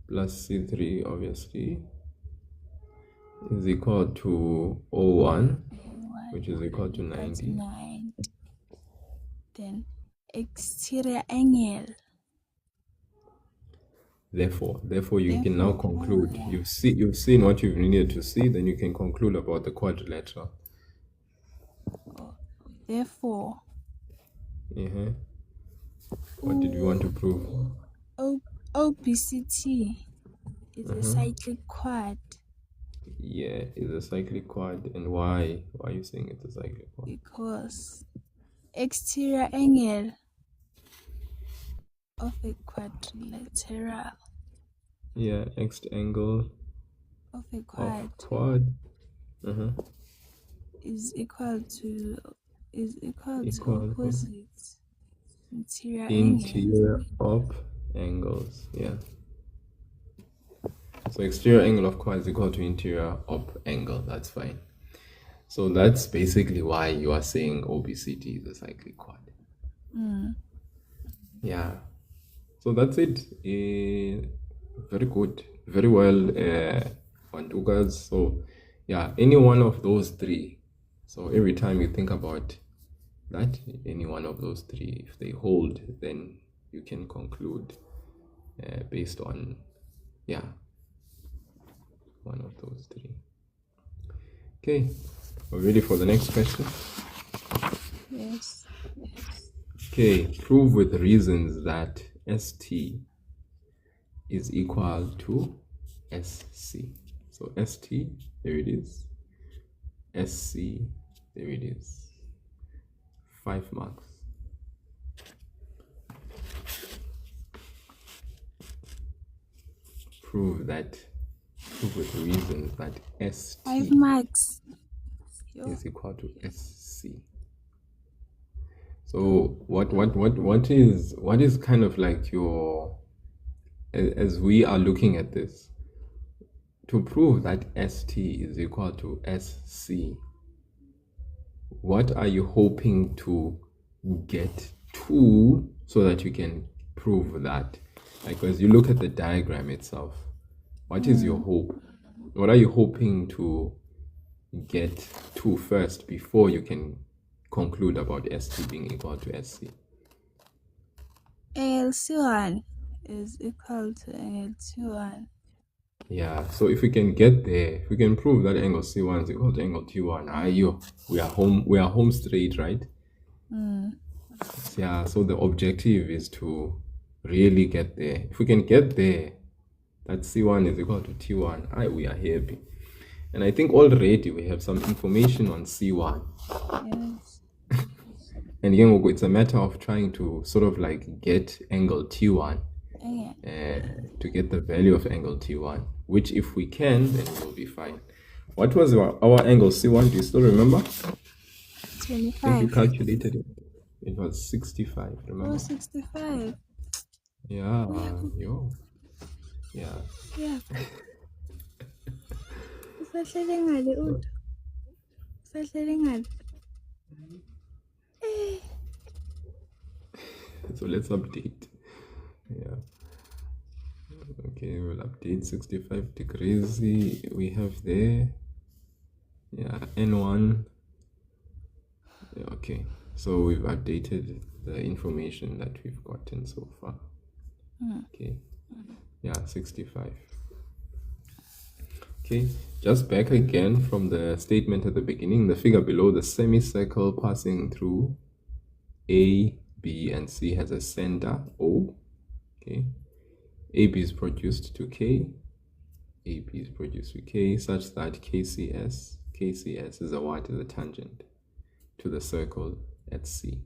plus C3 obviously is equal to O1, which is equal to 90. Then exterior angle. Therefore you can now conclude. You've seen what you've needed to see, then you can conclude about the quadrilateral. Therefore. What did you want to prove? OBCT is a cyclic quad. Yeah, it's a cyclic quad. And why? Why are you saying it's a cyclic quad? Because exterior angle of a quadrilateral. Yeah, next angle of a quad. Is equal to opposite interior op angles. Yeah. So exterior angle of quad is equal to interior op angle. That's fine. So that's basically why you are saying OBCT is a cyclic quad. Yeah. So that's it. Very good. Very well, Wandugas. So yeah, any one of those three. So every time you think about that, any one of those three, if they hold, then you can conclude based on, one of those three. Okay, we're ready for the next question? Yes. Okay, prove with reasons that ST is equal to SC. So ST, there it is. SC, there it is. 5 marks. Prove with reasons that ST 5 marks is equal to SC. So what is kind of like your, as we are looking at this, to prove that ST is equal to SC, what are you hoping to get to so that you can prove that? Like, as you look at the diagram itself, what is your hope? What are you hoping to get to first before you can conclude about ST being equal to SC? Angle C1 is equal to angle T1. Yeah, so if we can get there, if we can prove that angle C1 is equal to angle T1, we are home straight, right? Yeah, so the objective is to really get there. If we can get there, that C1 is equal to T1, we are happy. And I think already we have some information on C1. Yes. And again, it's a matter of trying to sort of like get angle T1, to get the value of angle T1, which if we can, then we'll be fine. What was our angle C1? Do you still remember? 25. I think we calculated it. It was 65, remember? Oh, 65. Yeah, Yeah. Yeah. Usahlele ngale uDo? Usahlele ngale? So let's update. Yeah. Okay, we'll update 65 degrees. We have there. Yeah, N1. Yeah, okay. So we've updated the information that we've gotten so far. Okay. Yeah, 65. Okay, just back again from the statement at the beginning, the figure below, the semicircle passing through A, B, and C has a center O. Okay, AB is produced to K, AB is produced to K, such that KCS is a what? Is a tangent to the circle at C.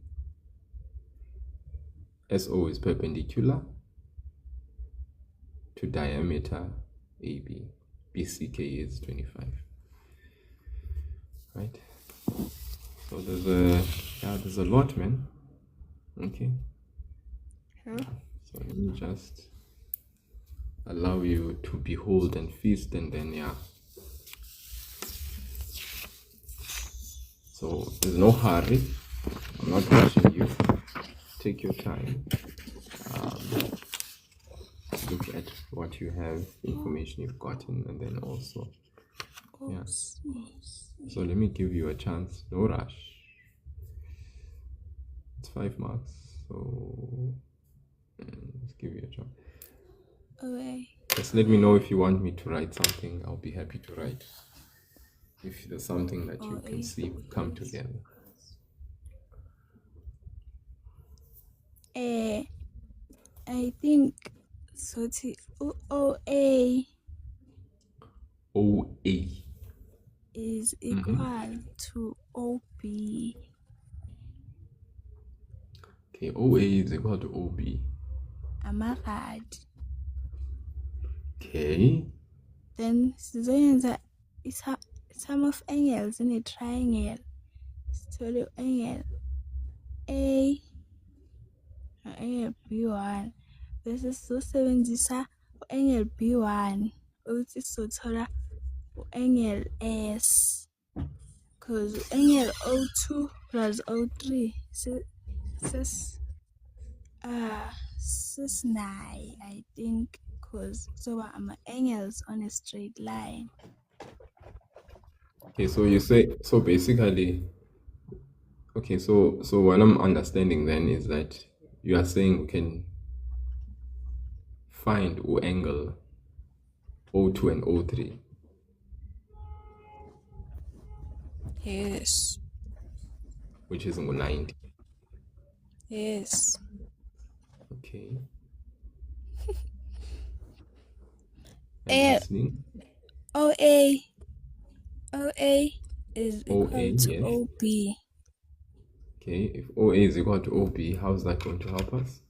SO is perpendicular to diameter AB. BCK is 25. Right? So there's a lot, man. Okay. Sure. So let me just allow you to behold and feast, and then so there's no hurry. I'm not rushing you. Take your time. Look at what you have, information you've gotten, and then also so let me give you a chance. No rush. It's 5 marks, so let's give you a chance. Okay. Just let me know if you want me to write something. I'll be happy to write. If there's something that you can see come together. I think so. OA is equal to OB. Okay, OA is equal to OB. Amarad. Okay. Then sizoyenza sum of angles in a triangle. Sithole angle A angle B1 bese sizosebenzisa angle B1 ukuthi sizothola angle S, because angle O2 plus O3 sis9, I think, because so angles on a straight line. Okay, so you say, so basically, okay, so what I'm understanding then is that you are saying we can find angle O2 and O3. Yes. Which is 90. Yes. Okay. I'm listening. OA is equal OA, to yes. OB. Okay, if OA is equal to OB, how is that going to help us?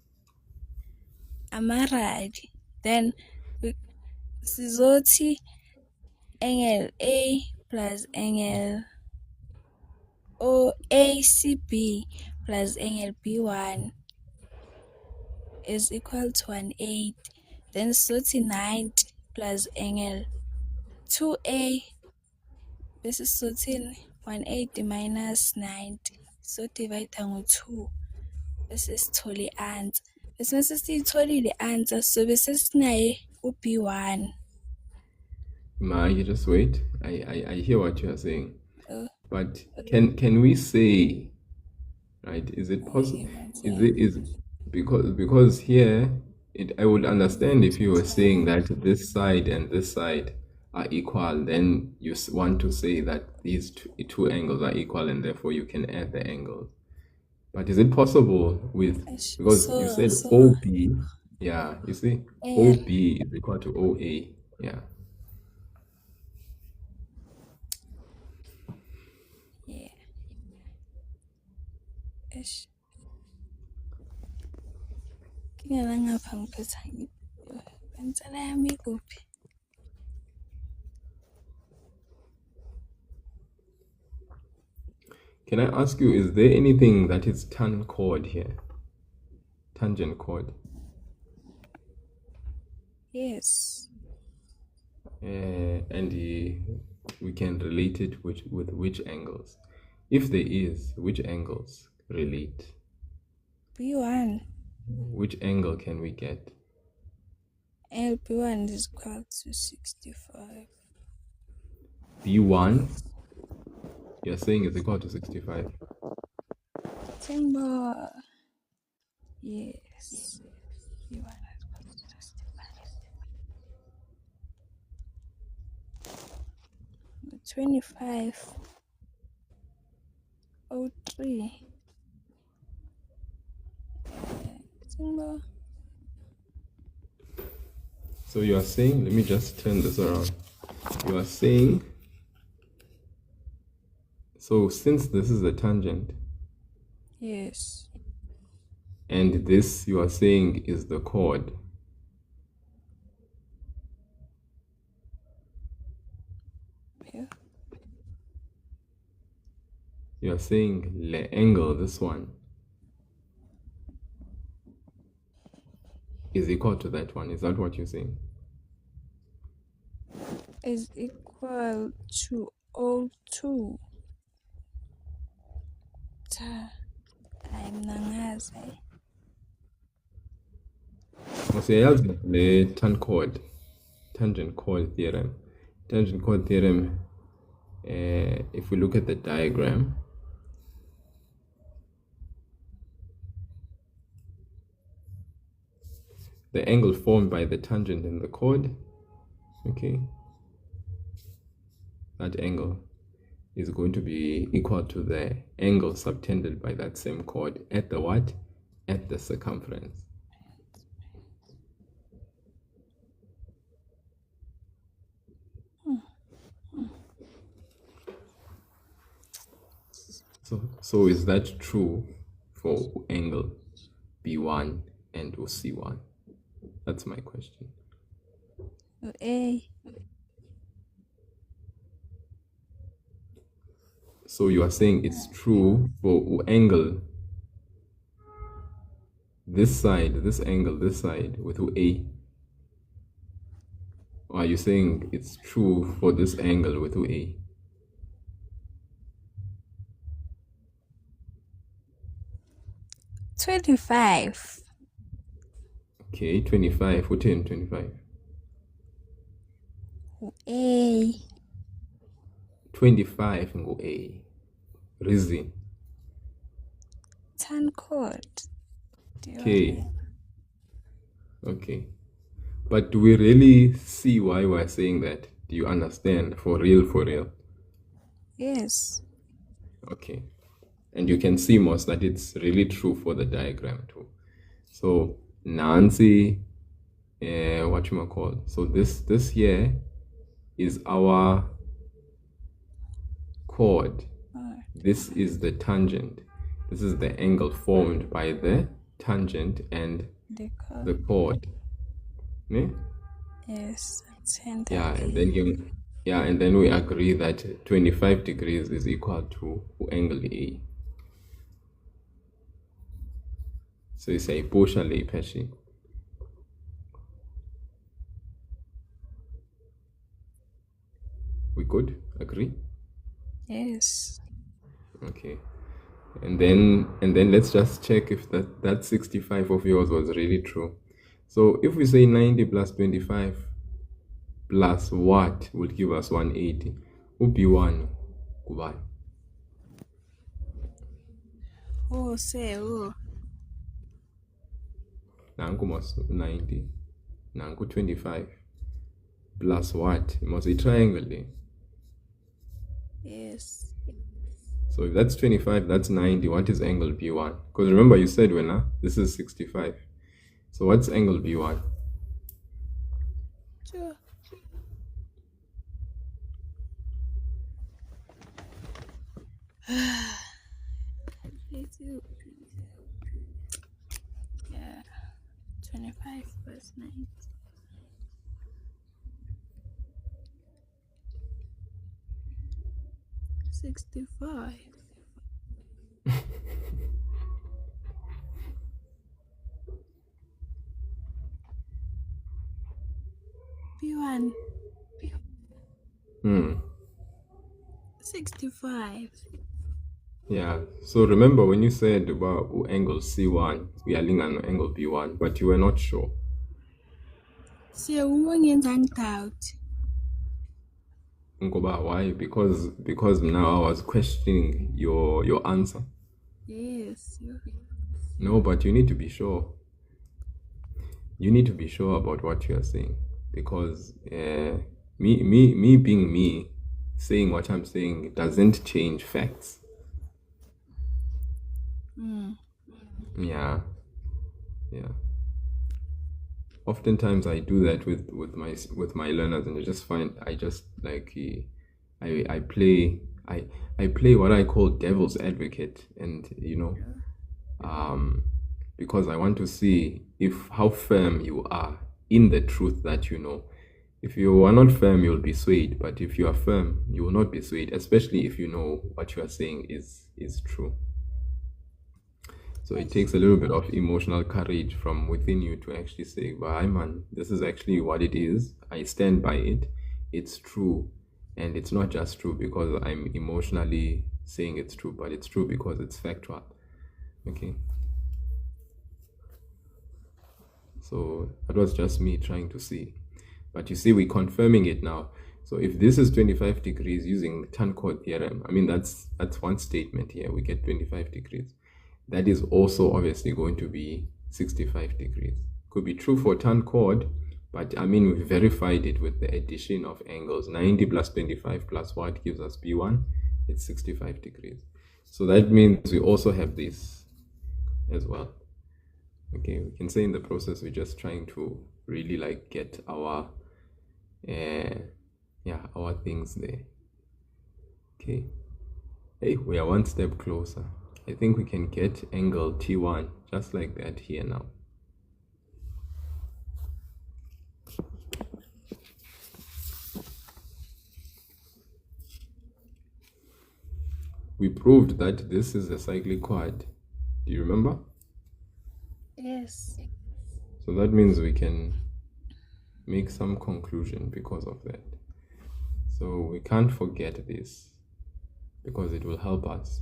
Am I right? Then sizothi angle A plus angle OACB plus angle B1 is equal to 180. Then sizothi 90 plus angle 2a bese sizothini 180 minus 90 sodivide ngo-2 bese sithole i-answer bese mase siyitholile i-answer sobe sesinaye u-B1. Ma, you just wait. I hear what you are saying. Oh, But can we say, right? Is it possible? Is because here I would understand if you were saying that this side and this side are equal, then you want to say that these two angles are equal and therefore you can add the angles. But is it possible because you said OB, yeah, you see, OB is equal to OA, yeah. Yeah. Eish. Ngingala ngapha ngiphetha ngempela yami ikuphi? Can I ask you, is there anything that is tangent chord here? Tangent chord? Yes. And we can relate it with which angles? If there is, which angles relate? B1. Which angle can we get? B1 is equal to 65. B1, you're saying is equal to 65? Timber. Yes. B1 is equal to 65. 25. 03. Timber. So you are saying, let me just turn this around. You are saying, so since this is a tangent, Yes. and this you are saying is the chord, Yeah. you are saying the angle, this one, is equal to that one. Is that what you're saying? Is equal to 02. I'm nangazi. Usiyazi le tangent chord theorem. Tangent chord theorem, if we look at the diagram, the angle formed by the tangent and the chord, okay, that angle is going to be equal to the angle subtended by that same chord at the what? At the circumference. So is that true for angle B1 and C1? That's my question. A. So you are saying it's true for angle this side, this angle, this side with A? Or are you saying it's true for this angle with A? 25. Okay, 25. What in 25? A. 25 ngo A. Reason. Tan chord. Okay. Okay. But do we really see why we're saying that? Do you understand? For real, for real? Yes. Okay. And you can see most that it's really true for the diagram too. So Nancy, what you might call. So this here is our chord. This is the tangent. This is the angle formed by the tangent and the chord. Ne? Yes. Yeah, and then we agree that 25 degrees is equal to angle A. So you say partially peshi. We could agree? Yes. Okay. And then let's just check if that 65 of yours was really true. So if we say 90 plus 25 plus what would give us 180? B1 kubani? Oh, say, oh. Nanku must 90. Nanku 25. Plus what? It must be triangle there. Yes. So if that's 25, that's 90. What is angle B1? Because remember you said this is 65. So what's angle B1? Sure. Yeah. 25 plus 9. 65. B1. 65. Yeah. So remember when you said about angle C1, we are linking on angle B1, but you were not sure. So, ungenzani doubt? Ngoba, why? Because now I was questioning your answer. Yes. No, but you need to be sure. You need to be sure about what you are saying, because me being me, saying what I'm saying doesn't change facts. Yeah. Oftentimes I do that with my learners, and I just find I play what I call devil's advocate, and because I want to see how firm you are in the truth that you know. If you are not firm, you'll be swayed, but if you are firm, you will not be swayed, especially if you know what you are saying is true. So it takes a little bit of emotional courage from within you to actually say, "Why, man, this is actually what it is. I stand by it. It's true." And it's not just true because I'm emotionally saying it's true, but it's true because it's factual. Okay. So that was just me trying to see. But you see, we're confirming it now. So if this is 25 degrees using Chord theorem, I mean, that's one statement here. We get 25 degrees. That is also obviously going to be 65 degrees. Could be true for Chord, but I mean, we verified it with the addition of angles. 90 plus 25 plus what gives us B1? It's 65 degrees. So that means we also have this as well. Okay, we can say in the process we're just trying to really get our our things there. Okay. Hey, we are one step closer. I think we can get angle T1 just like that here now. We proved that this is a cyclic chord. Do you remember? Yes. So that means we can make some conclusion because of that. So we can't forget this because it will help us.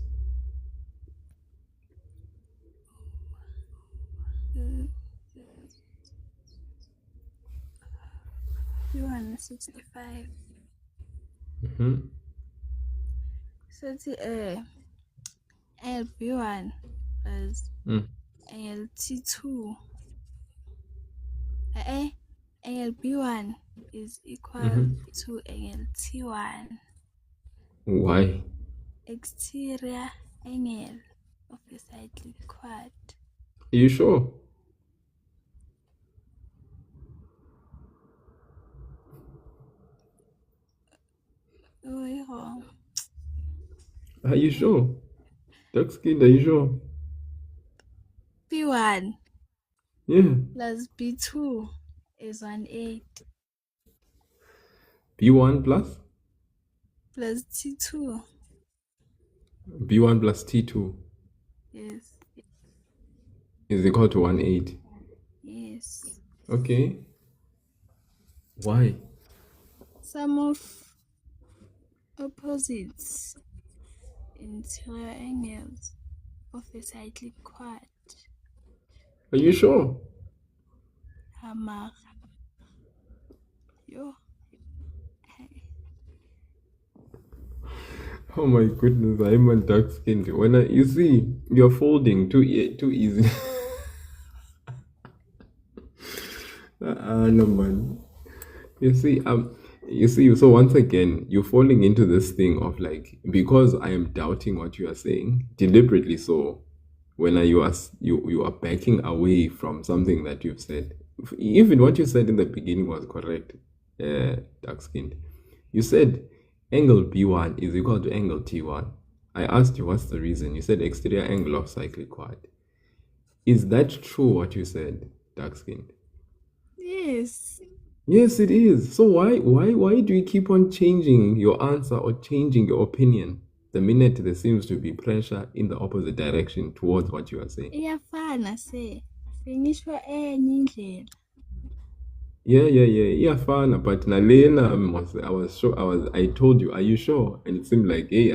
B1 is 65. So it's LB1 plus LT2. LB1 is equal to LT1. Why? Exterior angle of a cyclic chord. Are you sure? Oh, you're wrong. Are you sure? Dark skin, are you sure? B1 plus B2 is 1/8. B1 plus? Plus T2. B1 plus T2. Yes. Is equal to 1/8. Yes. Okay. Why? Sum of Opposites interior angles of a cyclic quad. Are you sure? Hammer. Yo. Hey. Oh my goodness, I'm a dark skinned. You see, you're folding too easy. No man. You see, so once again, you're falling into this thing of like, because I am doubting what you are saying, deliberately so, when you are backing away from something that you've said. Even what you said in the beginning was correct, dark skinned. You said angle B1 is equal to angle T1. I asked you what's the reason. You said exterior angle of cyclic quad. Is that true what you said, dark skinned? Yes. Yes, it is. So why do you keep on changing your answer or changing your opinion the minute there seems to be pressure in the opposite direction towards what you are saying? Iyafana se. Sengisho enye indlela. Yeah, fine. But Nalena I was sure. I told you, are you sure? And it seemed like, hey,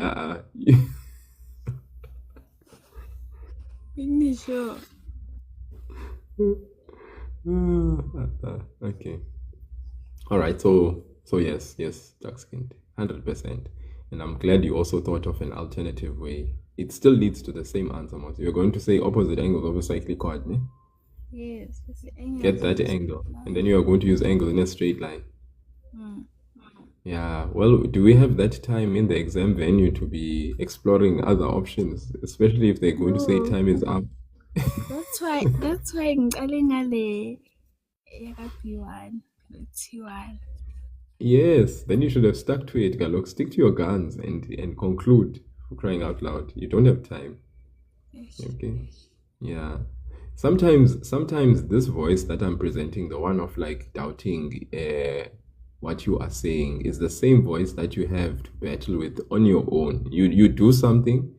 Ngisho. Okay. All right. So yes, dark skinned, 100%. And I'm glad you also thought of an alternative way. It still leads to the same answer, Mos. You're going to say opposite angles of a cyclic chord, ne? Yes. It's the angles Get that of a angle, cyclic and then you are going to use angle in a straight line. quad. Yeah, well, do we have that time in the exam venue to be exploring other options, especially if they're going to say No. time is up? That's why ngiqale ngale yaka B1 no T1. Yes, then you should have stuck to it, Galok. Stick to your guns and conclude, for crying out loud. You don't have time. Yes. Okay? Yeah. Sometimes this voice that I'm presenting, the one of like doubting what you are saying, is the same voice that you have to battle with on your own. You do something,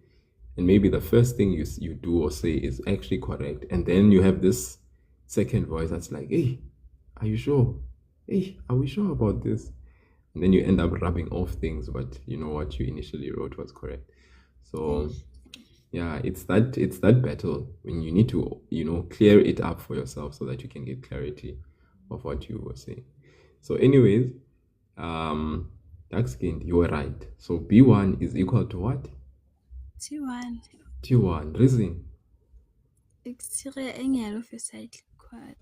and maybe the first thing you do or say is actually correct, and then you have this second voice that's like, hey, are you sure? Hey, are we sure about this? And then you end up rubbing off things, but you know what you initially wrote was correct. So Yes. yeah, it's that battle when you need to clear it up for yourself so that you can get clarity of what you were saying. So anyways, dark skinned, you were right. So B1 is equal to what? T1. T1. Reason. Exterior angle of a cyclic quad.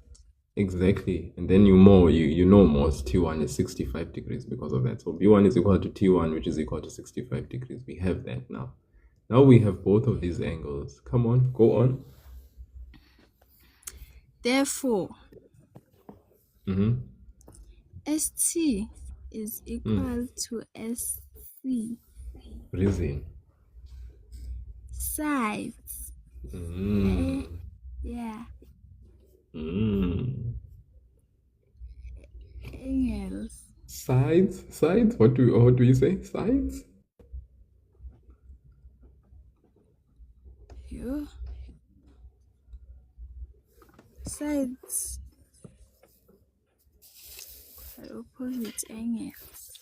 Exactly. And then you know most T1 is 65 degrees because of that. So B1 is equal to T1, which is equal to 65 degrees. We have that now. Now we have both of these angles. Come on, go on. Therefore, Mm-hmm. ST is equal to SC. Reason. Sides. Yeah. Angles. Sides. What do you say? Sides. Yo. Sides. Opposite angles.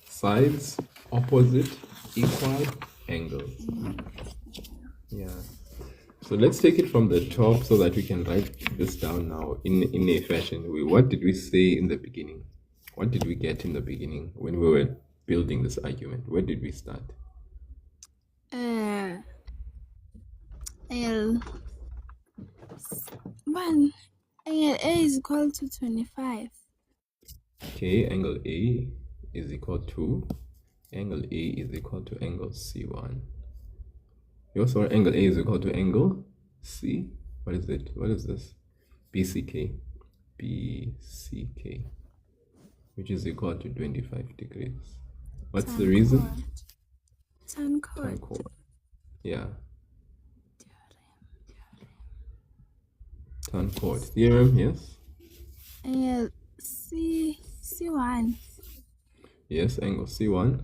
Sides opposite equal angles. Yeah. So let's take it from the top so that we can write this down now in a fashion. What did we say in the beginning? What did we get in the beginning when we were building this argument? Where did we start? L 1. Angle A is equal to 25. Okay, angle A is equal to angle angle C1. Sorry, angle A is equal to angle C. What is it? What is this? BCK. BCK. Which is equal to 25 degrees. What's the reason? Tan chord. Yeah. Tan chord. Theorem, yes? Angle C1 Yes, angle C1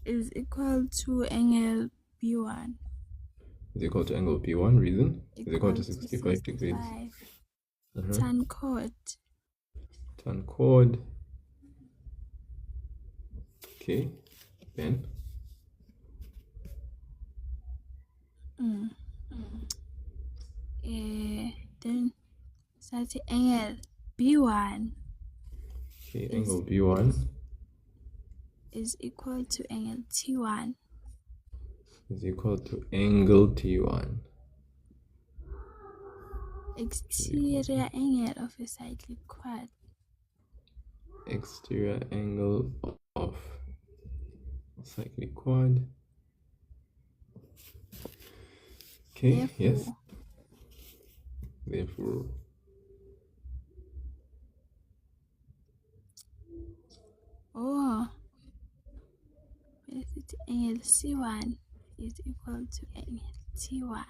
is equal to angle B1. Is equal to angle B1. Reason? Is equal to 65 degrees. Tan chord. Tan chord. Okay. Then then such angle B1 okay, is angle B1 is equal to angle T1. is equal to angle T1. Exterior angle of a cyclic quad. Exterior angle of cyclic quad. Okay, yes. Therefore, angle C1 is equal to angle T1.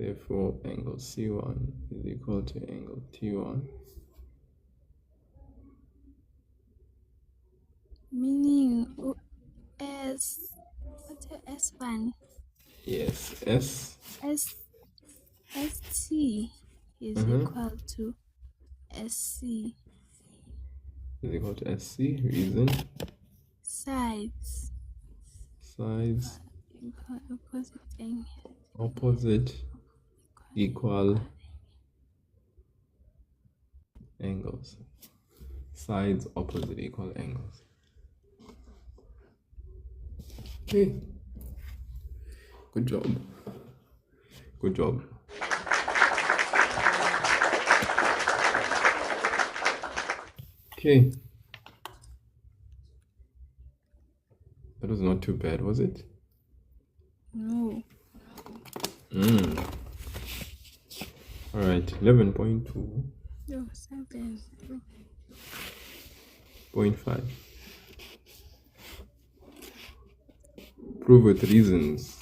therefore, angle C1 is equal to angle T1. Meaning what's your S1? Yes, ST is equal to SC. Is equal to SC. Reason. Sides. Opposite equal angles. Sides opposite equal angles. Okay. Good job. Good job. Okay. That was not too bad, was it? No. All right, 11.2. No, 7. 0.5. Prove with reasons.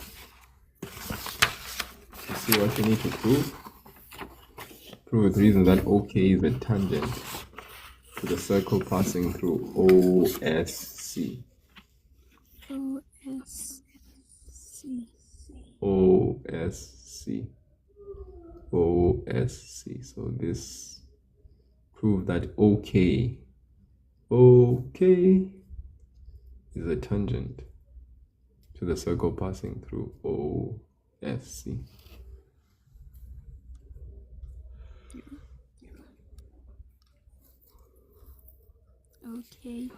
You see what you need to prove? Prove with reasons that OK is a tangent to the circle passing through OSC. OSC. So this prove that OK is a tangent to the circle passing through OSC. Okay.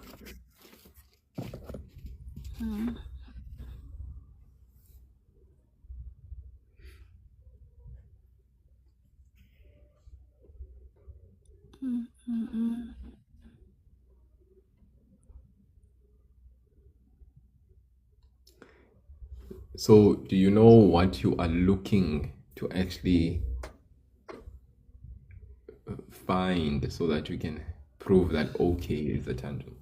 So do you know what you are looking to actually find so that you can prove that OK is a tangent?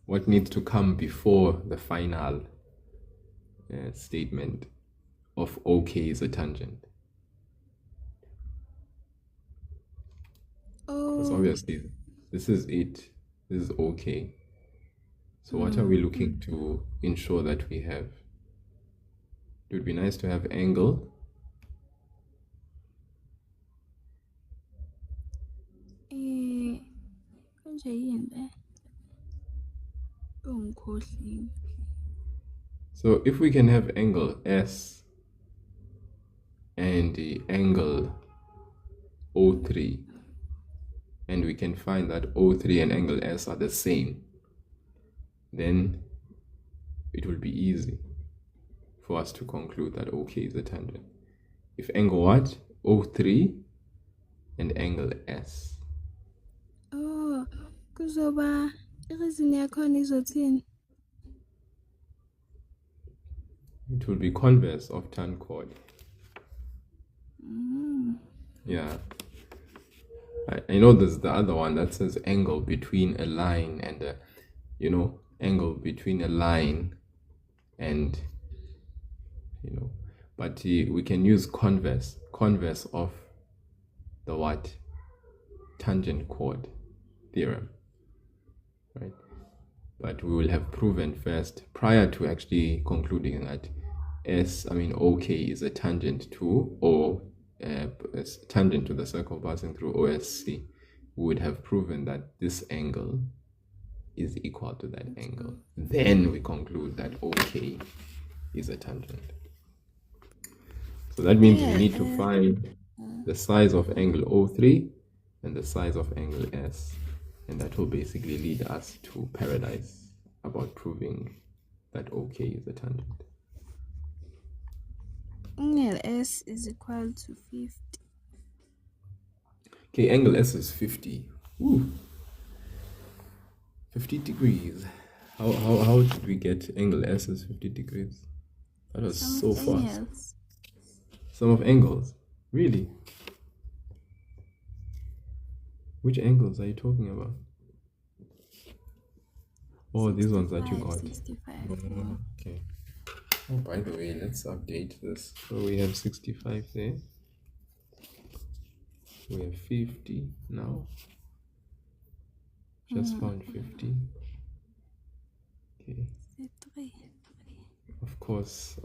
What needs to come before the final statement of OK is a tangent? Because obviously this is it. This is OK. So what are we looking to ensure that we have? It would be nice to have angle. So if we can have angle S and the angle O3, and we can find that O3 and angle S are the same, then it will be easy for us to conclude that OK is a tangent. If angle what? O3 and angle S. Kuzoba ireason yakhona izothini? It will be converse of tan chord. Yeah. I know there's the other one that says angle between a line and a, angle between a line and, but we can use converse of the what? Tangent chord theorem, right? But we will have proven first, prior to actually concluding that OK is a tangent to, or tangent to the circle passing through OSC, would have proven that this angle is equal to that angle. Then we conclude that OK is a tangent. So that means we need to find the size of angle O3 and the size of angle S. And that will basically lead us to paradise about proving that OK is a tangent. Angle S is equal to 50. Okay, angle S is 50. Ooh. 50 degrees. How did we get angle S is 50 degrees? That was so fast. Sum of angles? Really? Which angles are you talking about? Oh, these ones that you got. 65. Okay. Oh, by the way, let's update this. So we have 65 there. We have 50 now. Just found 50. Okay. Of course,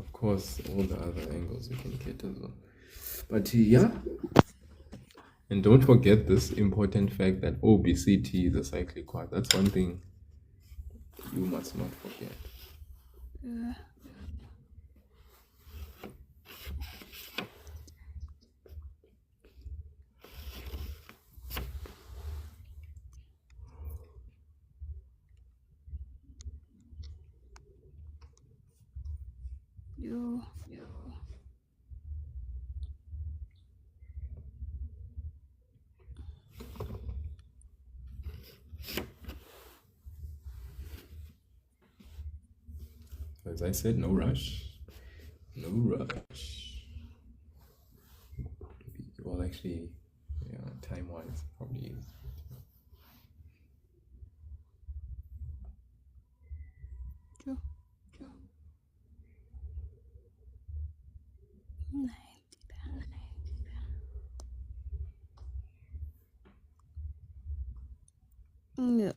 all the other angles we can get as well. But yeah. And don't forget this important fact that OBCT is a cyclic chord. That's one thing you must not forget. As I said, no rush. No rush. Well, actually, yeah, time-wise, probably is.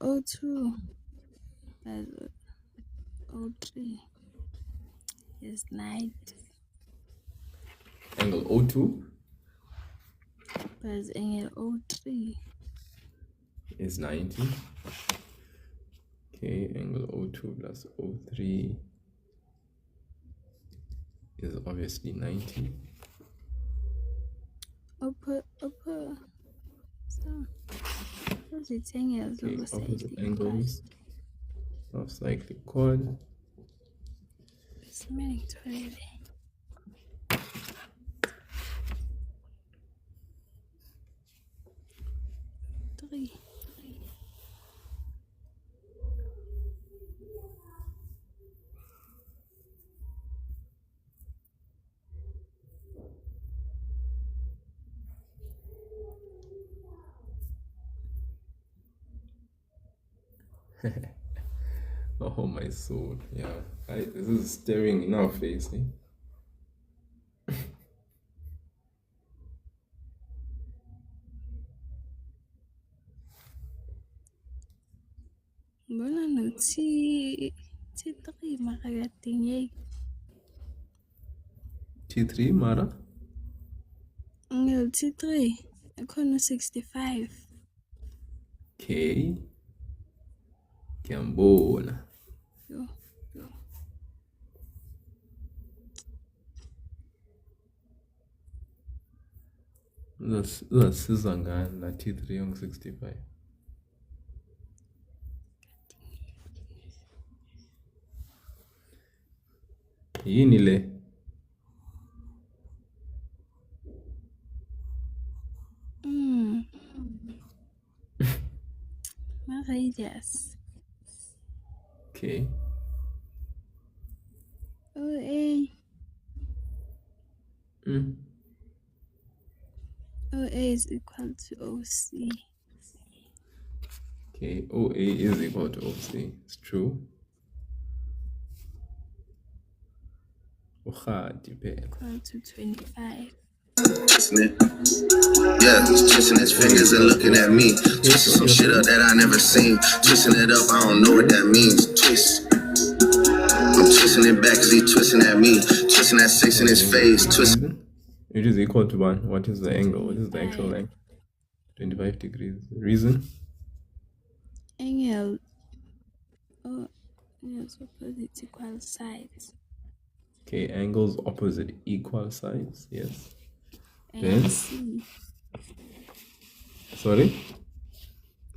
O2 plus O3 is 90. Angle O2 plus angle O3 is 90. Okay, angle O2 plus O3 is obviously 90. Upper. So, opposite angles Okay, of opposite cyclic angles of cyclic chord. It's meaning to really. Three. Oh my soul, yeah. This is staring in our face, eh? Bona no T3 makagating yay. T3 mara? Angle T3 equal 65. Okay. Kiambona. Yo. Uzasiza ngani la T3 yong 65? Yini le? Radius. Okay. OA. OA is equal to OC. Okay, OA is equal to OC. It's true. Equal to 25. Yeah, he's twisting his fingers and looking at me. Twisting some shit up that I never seen. Twisting it up, I don't know what that means. Twist. I'm twisting it back cause he's twisting at me. Twisting that 6 in his face. Twisting. It is equal to 1. What is the angle? What is the actual length? 25 degrees. Reason? Angle angles opposite equal sides. Okay, angles opposite equal sides. Yes. Angle Then? C. Sorry?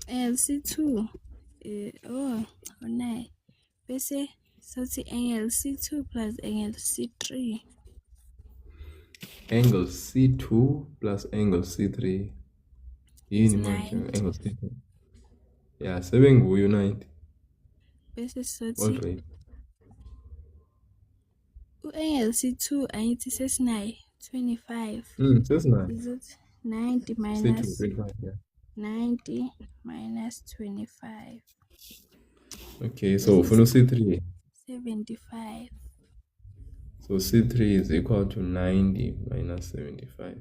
Angle C2. No. Bese sothi angle C2 plus angle C3. Angle C2 plus angle C3. Is Yini manje 90. angle C3? Yeah, 7 nguyo 90. Bese sothi Alright. angle C2 angithi sesinayo 25. Sesinayo. Is it 90 C2 minus 25, yeah. 90 minus 25? Okay, so ufuna C3. 75. So C3 is equal to 90 minus 75.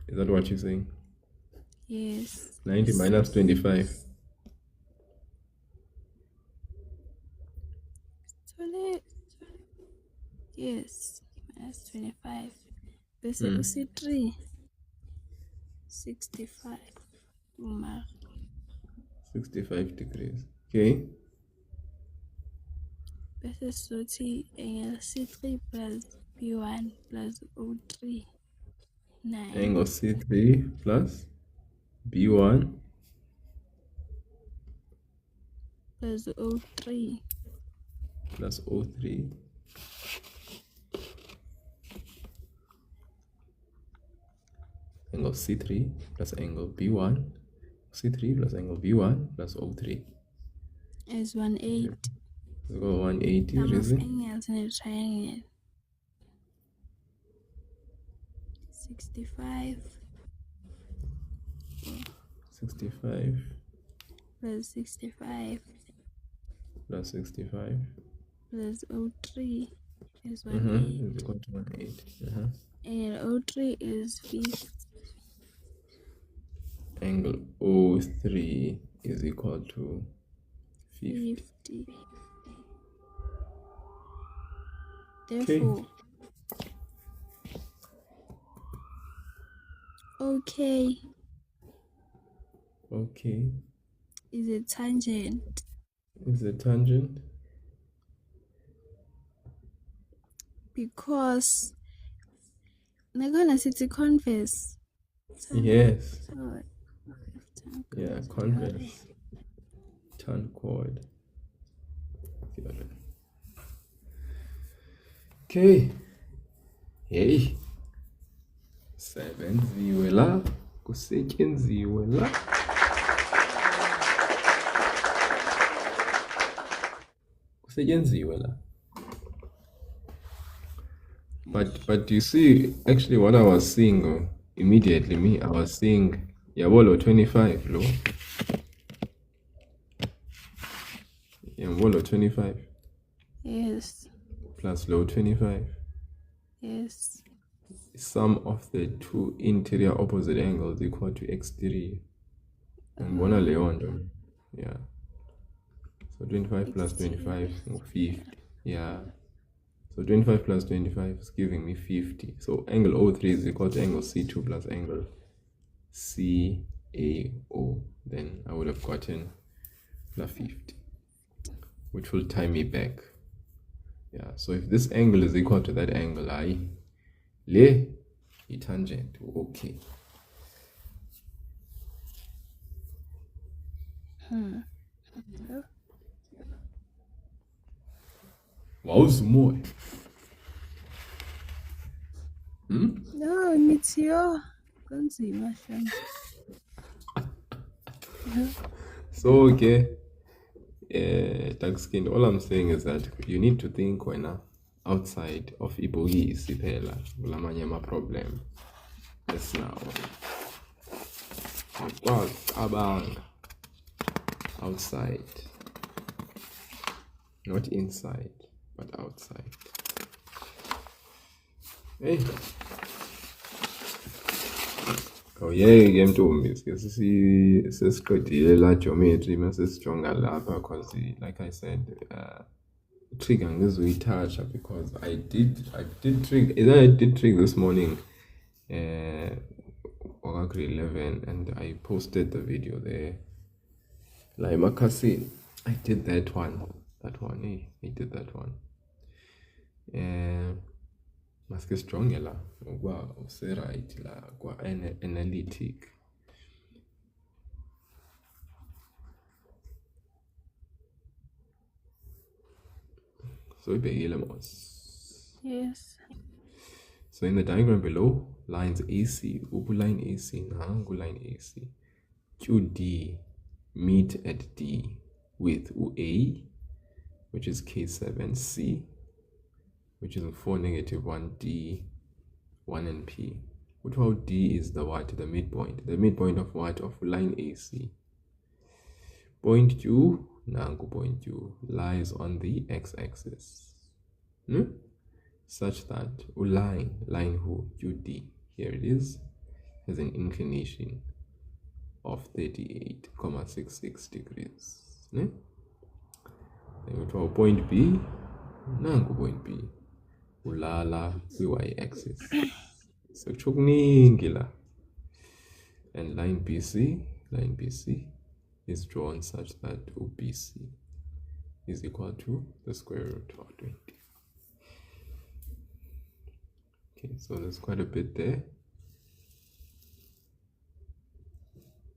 Is that what you're saying? Yes. 90 minus 25. Yes. Minus 25. Bese C3. 65. 65 degrees. Okay. Bese sothi angle C3 plus B1 plus O3. 9. Angle C3 plus B1 plus O3. plus O3 angle C3 plus angle B1 C3 plus angle B1 plus O3 is 180. Let's go 180. Sum of Reason? angles in a triangle. 65 65 plus 65 plus 65 plus O3 is 180. is equal to 180. And O3 is 50. Angle O3 is equal to 50. Therefore, okay is a tangent Is a tangent? because nagona sithi converse. Yes. So, Yeah, converse. Tan chord. Okay. Hey. Kusetyenziwe la. Kusetyenziwe la. But you see, actually what I was seeing immediately, I was seeing yabolo 25 lo. Yabolo 25 yes, plus low 25. yes. Sum of the two interior opposite angles equal to exterior. And bona leon. Yeah. So 25 plus 25 50. Yeah. So 25 plus 25 is giving me 50. So angle O3 is equal to angle C2 plus angle CAO. Then I would have gotten the 50, which will tie me back. Yeah, so if this angle is equal to that angle, le tangent, okay. Wawuza umoya. No, meteor. Kunzima shame. So okay, dark skinned, all I'm saying is that you need to think when outside of ibhokisi phela kulamanye ama problem. Yes, now abanga outside, not inside but outside. Hey, awuyeke ntombi, sike sesiqedile la geometry mase sijonga lapha, because like I said, trig angizuyitoucha because I did trig this morning grade 11, and I posted the video there. Like Makasi, I did that one. I did that one. Maske strong la kwa right la kwa analytic. So Yes. So in the diagram below, lines AC, ubu line AC, nangu line AC. QD meet at D with A, which is K7C, which is 4, -1, D, 1 and P. Which how D is the what? The midpoint. The midpoint of what? Of line AC. Point Q, nangu point Q, lies on the x-axis. Such that line who QD, here it is, has an inclination of 38,66 degrees. Then we draw point B, nangu point B, ulala y-axis. So chukningila. And line BC is drawn such that OBC is equal to the square root of 20. Okay, so there's quite a bit there.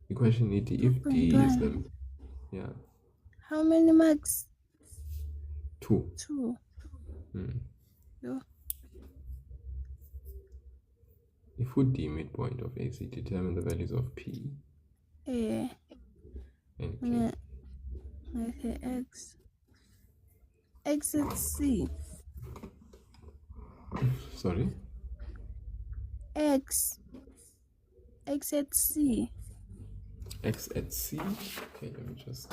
The question is if D is the, yeah. How many marks? 2. 2. Yeah. If we D midpoint of AC, determine the values of P A and K. Yeah. Okay, X. X at C. Sorry? X at C. X at C. Okay, let me just.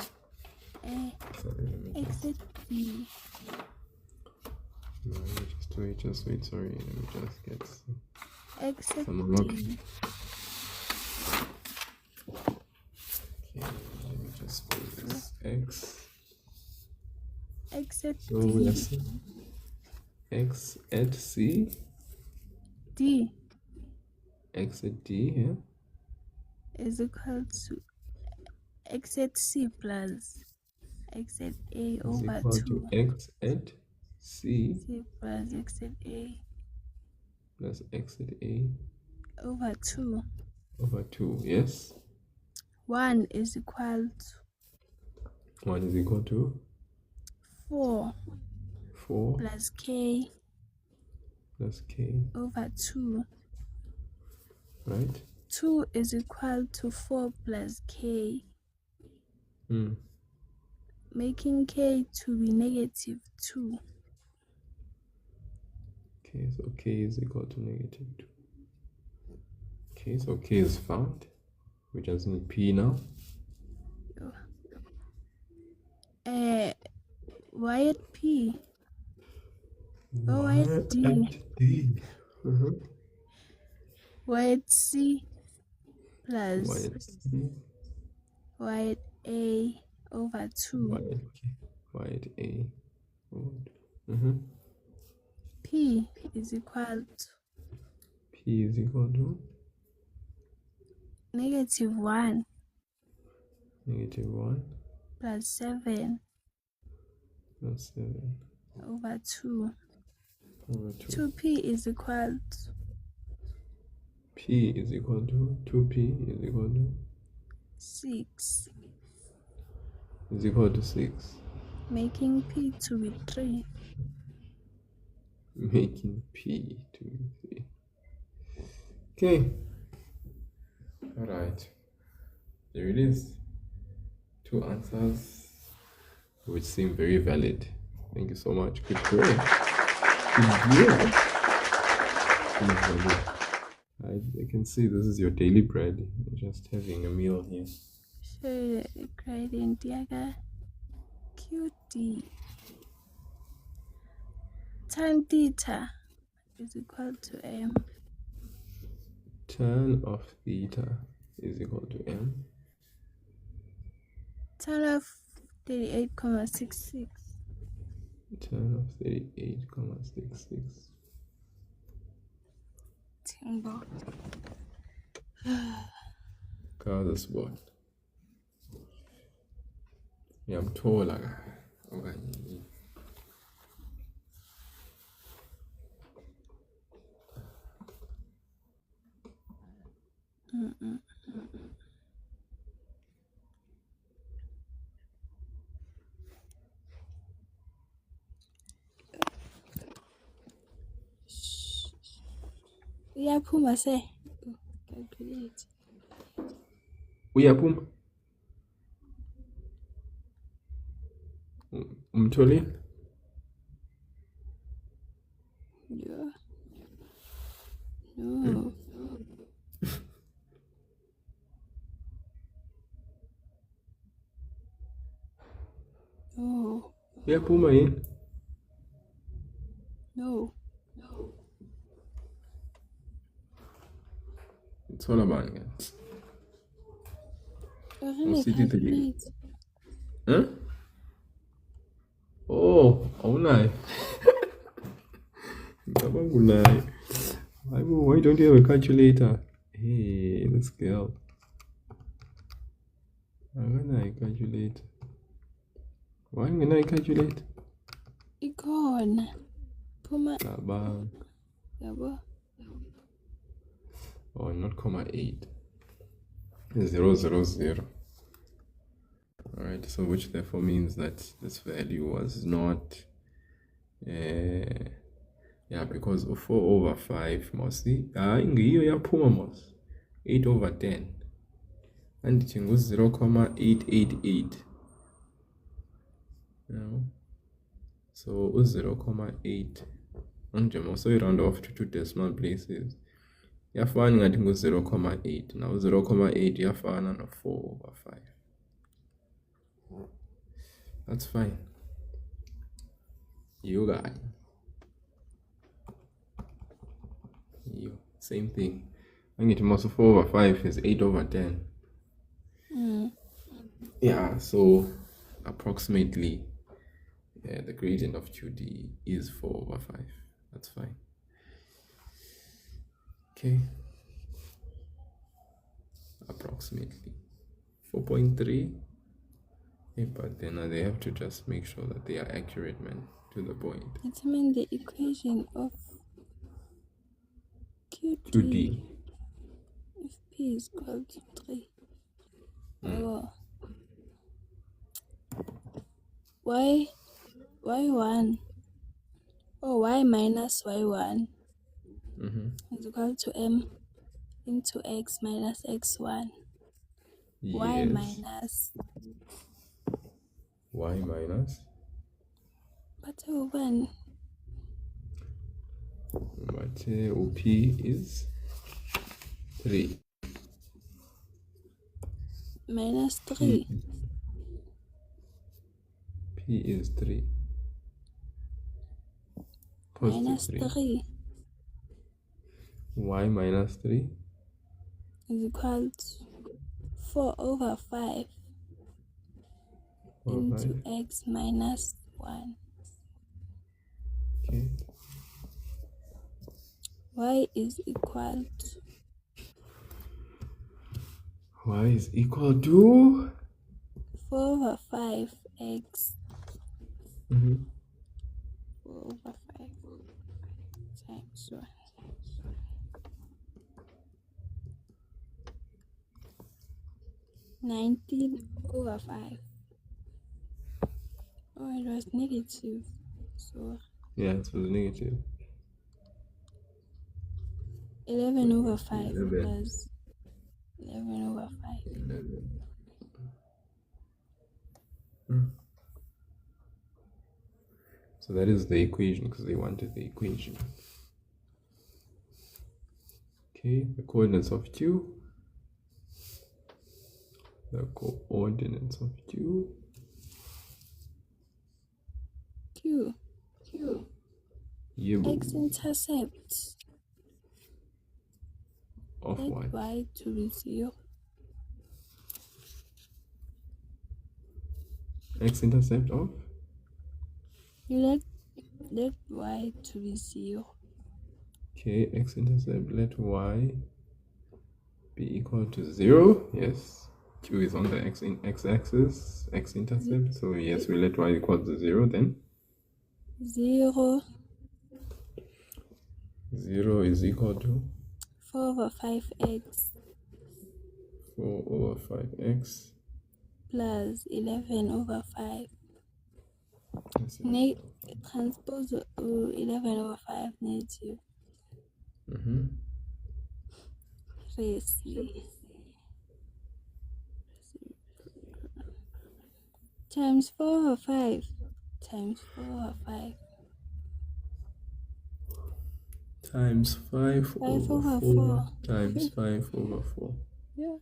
A Sorry, let me X at B. No, let me just wait. Sorry, let me just get X at some look. D. Okay, let me just put this X. X at So we are D. seeing X at C. D X at D, yeah. is equal to X at C plus X at A Is over equal 2. to X at C C plus X at A plus X at A over 2. over 2, yes. 1 is equal to 1 is equal to 4 plus K plus K, over 2. right? 2 is equal to 4 plus K, making K to be -2. Okay, so K is equal to -2. Okay, so K is found. We just need P now. Y at P. Oh, Y at D. Y at C plus Y at C, Y at A over 2. Y at A over 2. P is equal to P is equal to -1 -1 plus 7 plus 7 over 2. over 2. 2P is equal to P is equal to 2P is equal to 6, is equal to 6, making P to be 3. making P to be 3. Okay. All right. There it is. 2 answers which seem very valid. Thank you so much. Good job. I can see this is your daily bread. You're just having a meal here. So, gradient yaga QD tan theta is equal to M. Tan of theta is equal to M. Tan of 38,66. Tan of 38,66. Timbo. Chaza spot. Ngiyamthola okanye yini? Uyaphuma se. Calculate. Uyaphuma? Umtholile? Yeah. No. No. Uyaphuma yini? No. Ithola bani ke? Really City 3. calculate. Huh? Oh, awunayo. Ngicabanga unayo. Hayibo, why don't you have a calculator? Hey, this girl. Akanayo i-calculator. Why ungenayo i-calculator? Ikhona. Phuma. Cabanga. Yabo. Oh, not comma 8. 0, 0, 0. Alright, so which therefore means that this value was not yeah, because of 4 over 5 mostly ngiyo yaphuma mos 8 over 10 andithi ngu 0,888. No. So 0,8 anje mos so round off to two decimal places yafana ngathi ngu 0,8. Now 0,8 yafana no 4 over 5. That's fine. You guys. You. Same thing. I get most of 4 over 5 is 8 over 10. Yeah, so approximately the gradient of 2D is 4 over 5. That's fine. Okay. Approximately 4.3. But then they have to just make sure that they are accurate, man, to the point. Determine the equation of QD 2D. if P is equal to 3. Oh. Y1. Oh, Y minus Y1 is equal to M into X minus X1. Y Yes. minus. Y minus. But one. But OP is 3. Minus 3. P is 3. Minus Positive 3 Y minus 3 is equal to 4 over 5 over into 5. X minus 1. Okay. Y is equal to Y is equal to 4 over 5 X 4 over 5 times 1. 19 over 5. Oh, it was negative. So yeah, it was negative. 11 over 5 11. plus 11 over 5. 11. So that is the equation because they wanted the equation. Okay, the coordinates of Q. The coordinates of Q. Q. Yebo. X-intercept. Of Let what? Y to be 0. X-intercept of? You let Y to be 0. Okay, x-intercept, let y be equal to 0. Yes. Q is on the x-axis, x-intercept. So yes, we let y equal to 0 then. 0. 0 is equal to 4 over 5x 4 over 5x plus 11 over 5. Transpose 11 over 5 negative. Raise. Times 4 over 5 times 4 over 5 times 5 over 4 4 times 5 over 4. Yeah.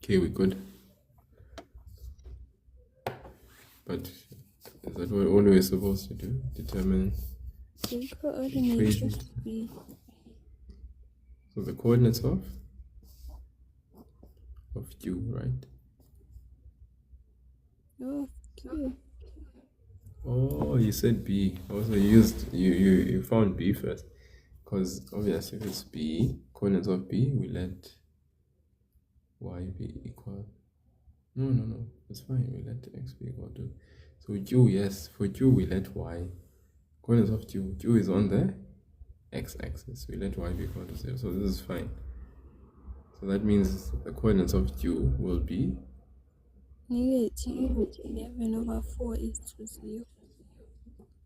Okay, we good. But is that what all we're supposed to do? Determine The coordinates equation. of B. So the coordinates of Q, right? Of Q. Oh, you said B. Also you found B first. Because obviously if it's B, coordinates of B, we let y be equal. No. It's fine. We let x be equal to. So Q, yes. For Q, we let y. Coordinates of Q. Q is on the x-axis. We let y be equal to 0. So this is fine. So that means the coordinates of Q will be Negative 11 over 4 is to 0.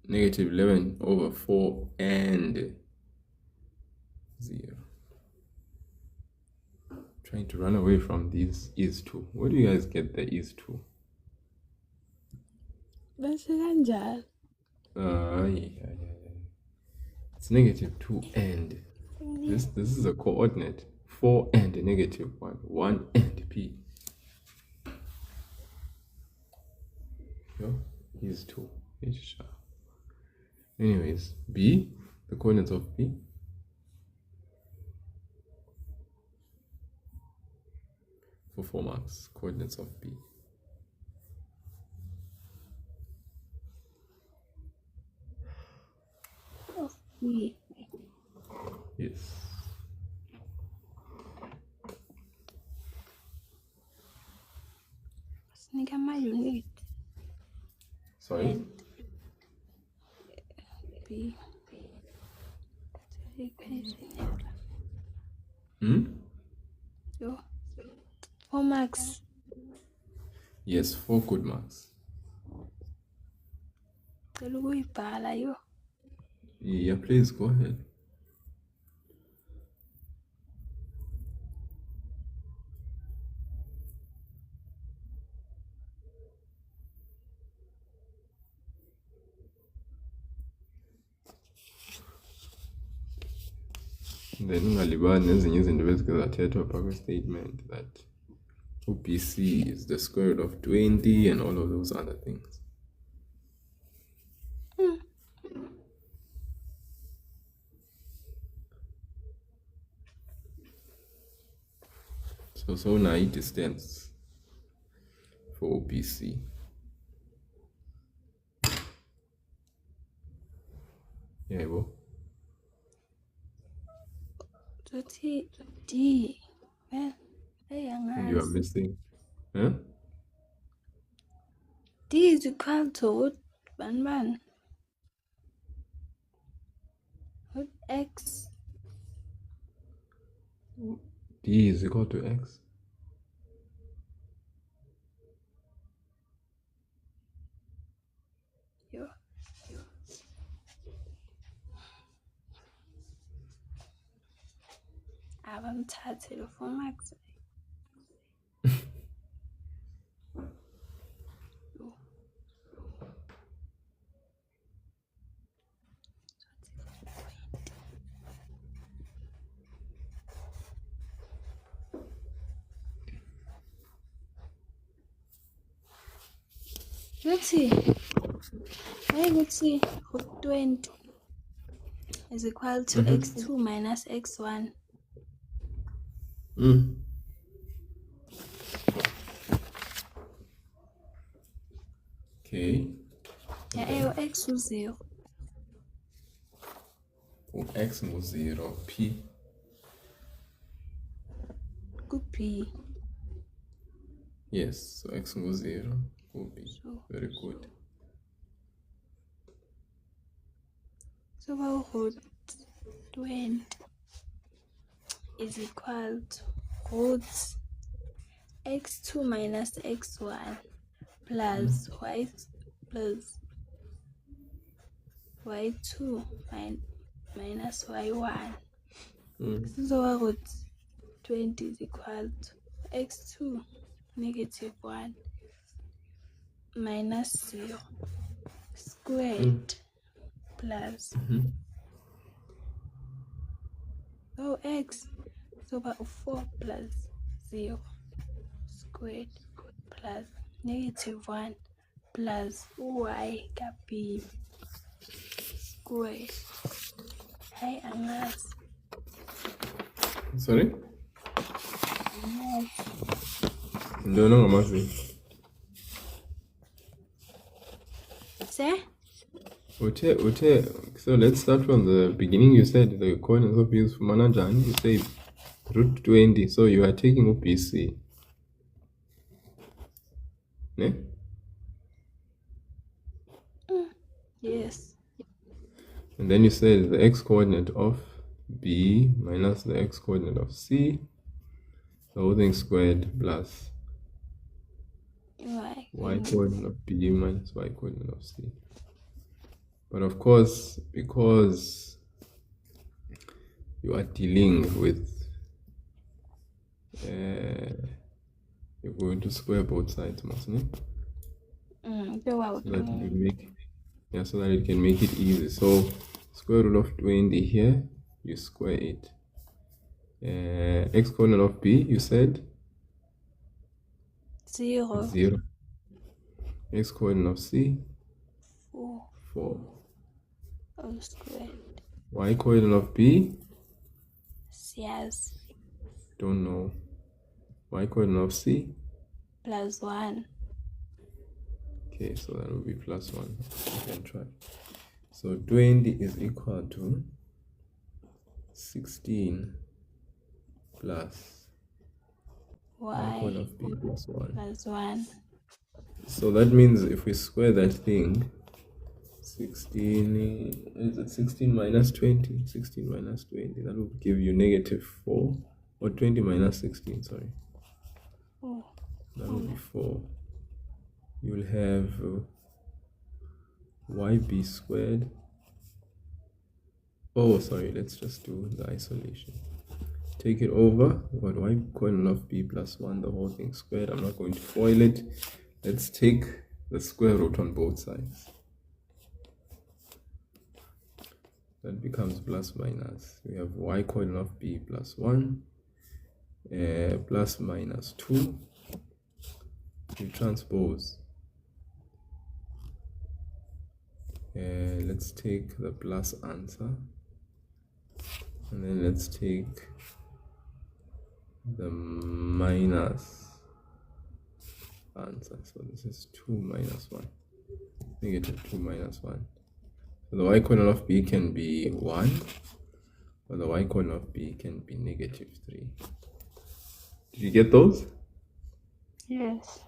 negative 11 over 4 and 0. Trying to run away from these is to. Where do you guys get the is to? That's kanjalo. Yeah. It's negative 2 and. This is a coordinate. 4 and negative 1. 1 and p. Is 2. H sharp. Anyways, b, the coordinates of b. For 4 marks, coordinates of b. Of B. Yes. Sinika ama-unit. Sorry? B. Yo. 4 marks. Yes, 4 good marks. Cela ukuyibhala yo. Yeah, please go ahead. Then ungalibali nezinye izinto bezike zathethwa phaa kwi-statement that BC is the square root of 20 and all of those other things. So now distance for OPC. Yeah, well. Sothi D. Well, You are missing. Huh? D is equal to what? Ban. What X? D is equal to X. Yo. Abamthathele 4 marks. Let's see. Hey, let's see. 20. is equal to x2 minus x1. Okay. Yeah, x is 0. X was 0, P. Could be. Yes, so X was 0, could be. Very good. So our root 20 is equal to root x2 minus x1 plus y2 minus y1. So our root 20 is equal to x2 negative 1 minus 0 squared plus so x is over 4 plus 0 squared plus negative 1 plus y kapi squared. Hi, Angas. Sorry? No, no, Amasi. Say? So let's start from the beginning. You said the coordinates of use for Manajan. You said root 20. So you are taking up BC. Ne? Yes. And then you said the x coordinate of B minus the x coordinate of C. The whole thing squared plus y coordinate of B minus y coordinate of C. But of course, because you are dealing with, you're going to square both sides, mustn't it? So that it can make it easy. So square root of 20 here, you square it. X coordinate of B, you said? 0. 0. X coordinate of C? 4. 4. All squared. Y coordinate of B? Yes. Don't know. Y coordinate of C? Plus 1. Okay, so that will be plus 1. You can try. So 20 is equal to 16 plus Y coordinate of B plus 1. Plus 1. So that means if we square that thing, 16, is it 16 minus 20? 16 minus 20, that will give you negative 4. Or 20 minus 16, sorry. That will be 4. You'll have yb squared. Oh, sorry, let's just do the isolation. Take it over. We've got y coordinate of b plus 1, the whole thing squared. I'm not going to FOIL it. Let's take the square root on both sides. That becomes plus minus. We have y coordinate of b plus 1 plus minus 2. You transpose. Let's take the plus answer, and then let's take the minus answer. So this is 2 minus 1, negative 2 minus 1. So the y coordinate of b can be 1, or the y coordinate of b can be negative 3. Did you get those? Yes.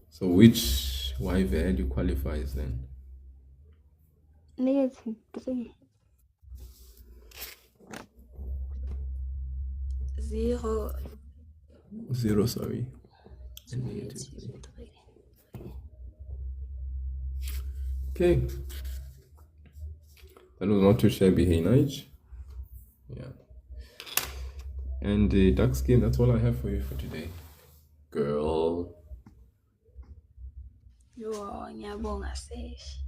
So which y value qualifies then? Negative 3. 0. 0, sorry. Negative 3. Okay. That was not too shabby, hey Nige. Yeah. And the dark skin, that's all I have for you for today. Girl. Yo, ngiyabonga sesh.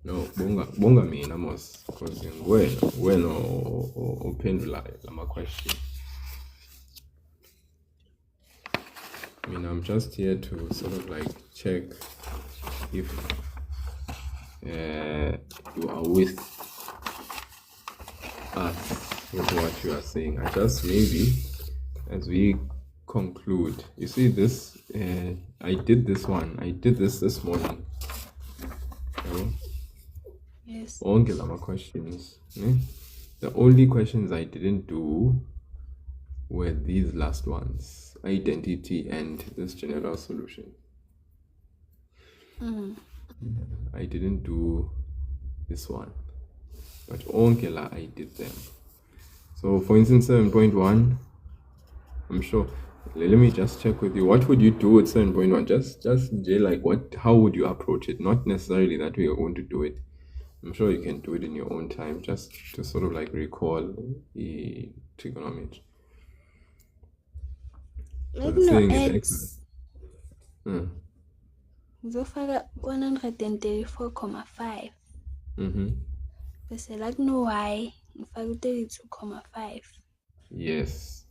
No, bonga mina mos, because when uphendulayo lama question. I mean, I'm just here to sort of like check if you are with us with what you are saying. I just maybe as we conclude, you see this, I did this this morning. Yes. All my questions. The only questions I didn't do were these last ones, identity and this general solution. I didn't do this one, but onkela I did them. So for instance, 7.1, I'm sure, let me just check with you. What would you do with 7.1? Just like how would you approach it? Not necessarily that we are going to do it. I'm sure you can do it in your own time, just to sort of like recall the trigonometry. Like no x. Uzofaka 134.5. Bese like no y, ngifaka 32.5. Yes.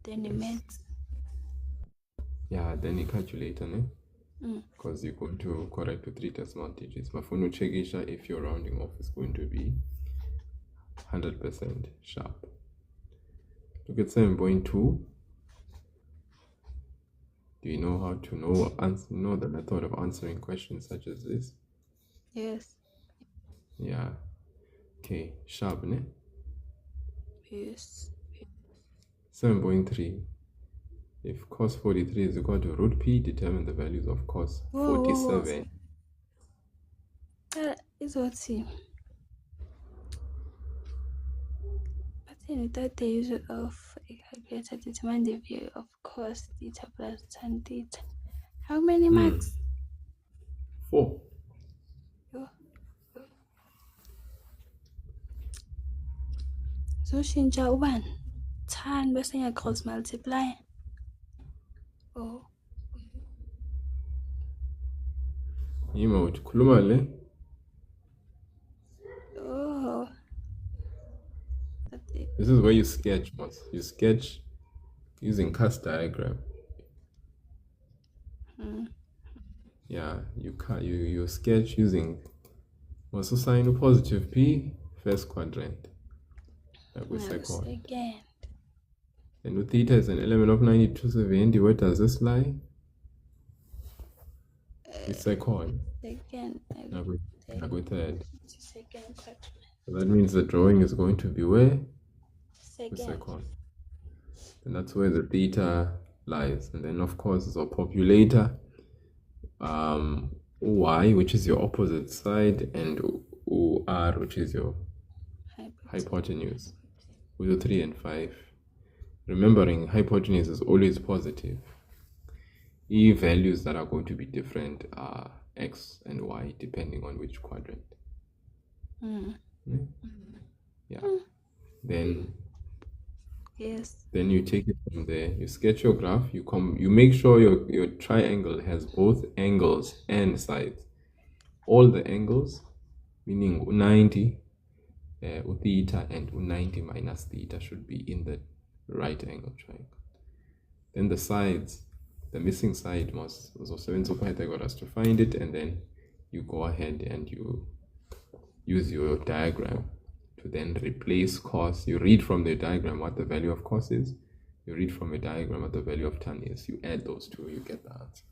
Then the math. Yeah, then you calculate, because you're going to correct with 3 decimal digits. Mafunu chekisha if your rounding off is going to be 100% sharp. Look at 7.2. Do you know how to know the method of answering questions such as this? Yes. Yeah. Okay, sharp, ne? Yes. 7.3. If cos 43 is equal to root p, determine the values of cos 47. It's what see. But then that the use of a calculator determine the value of cos theta plus tan theta. How many marks? 4. So shintsha ubani? Tan bese ngiya cross multiply. Oh. Yima ukhuluma le. Oh. This is where you sketch, you sketch using cast diagram. Yeah, you sketch using also sign a positive p first quadrant. Like with second. And with theta is an element of 9270. Where does this lie? It's second. Second. With third. Second quadrant. So that means the drawing is going to be where? Second. And that's where the theta lies. And then of course it's a populator. Y, which is your opposite side, and R, which is your hypotenuse, with the 3 and 5. Remembering hypotenuse is always positive. E values that are going to be different are X and Y, depending on which quadrant. Yeah. Then you take it from there. You sketch your graph. You make sure your triangle has both angles and sides. All the angles, meaning 90 theta and 90 minus theta, should be in the right angle triangle. Then the sides, the missing side was also in Pythagoras to find it, and then you go ahead and you use your diagram to then replace cos. You read from the diagram what the value of cos is. You read from a diagram what the value of tan is. You add those two, you get the answer.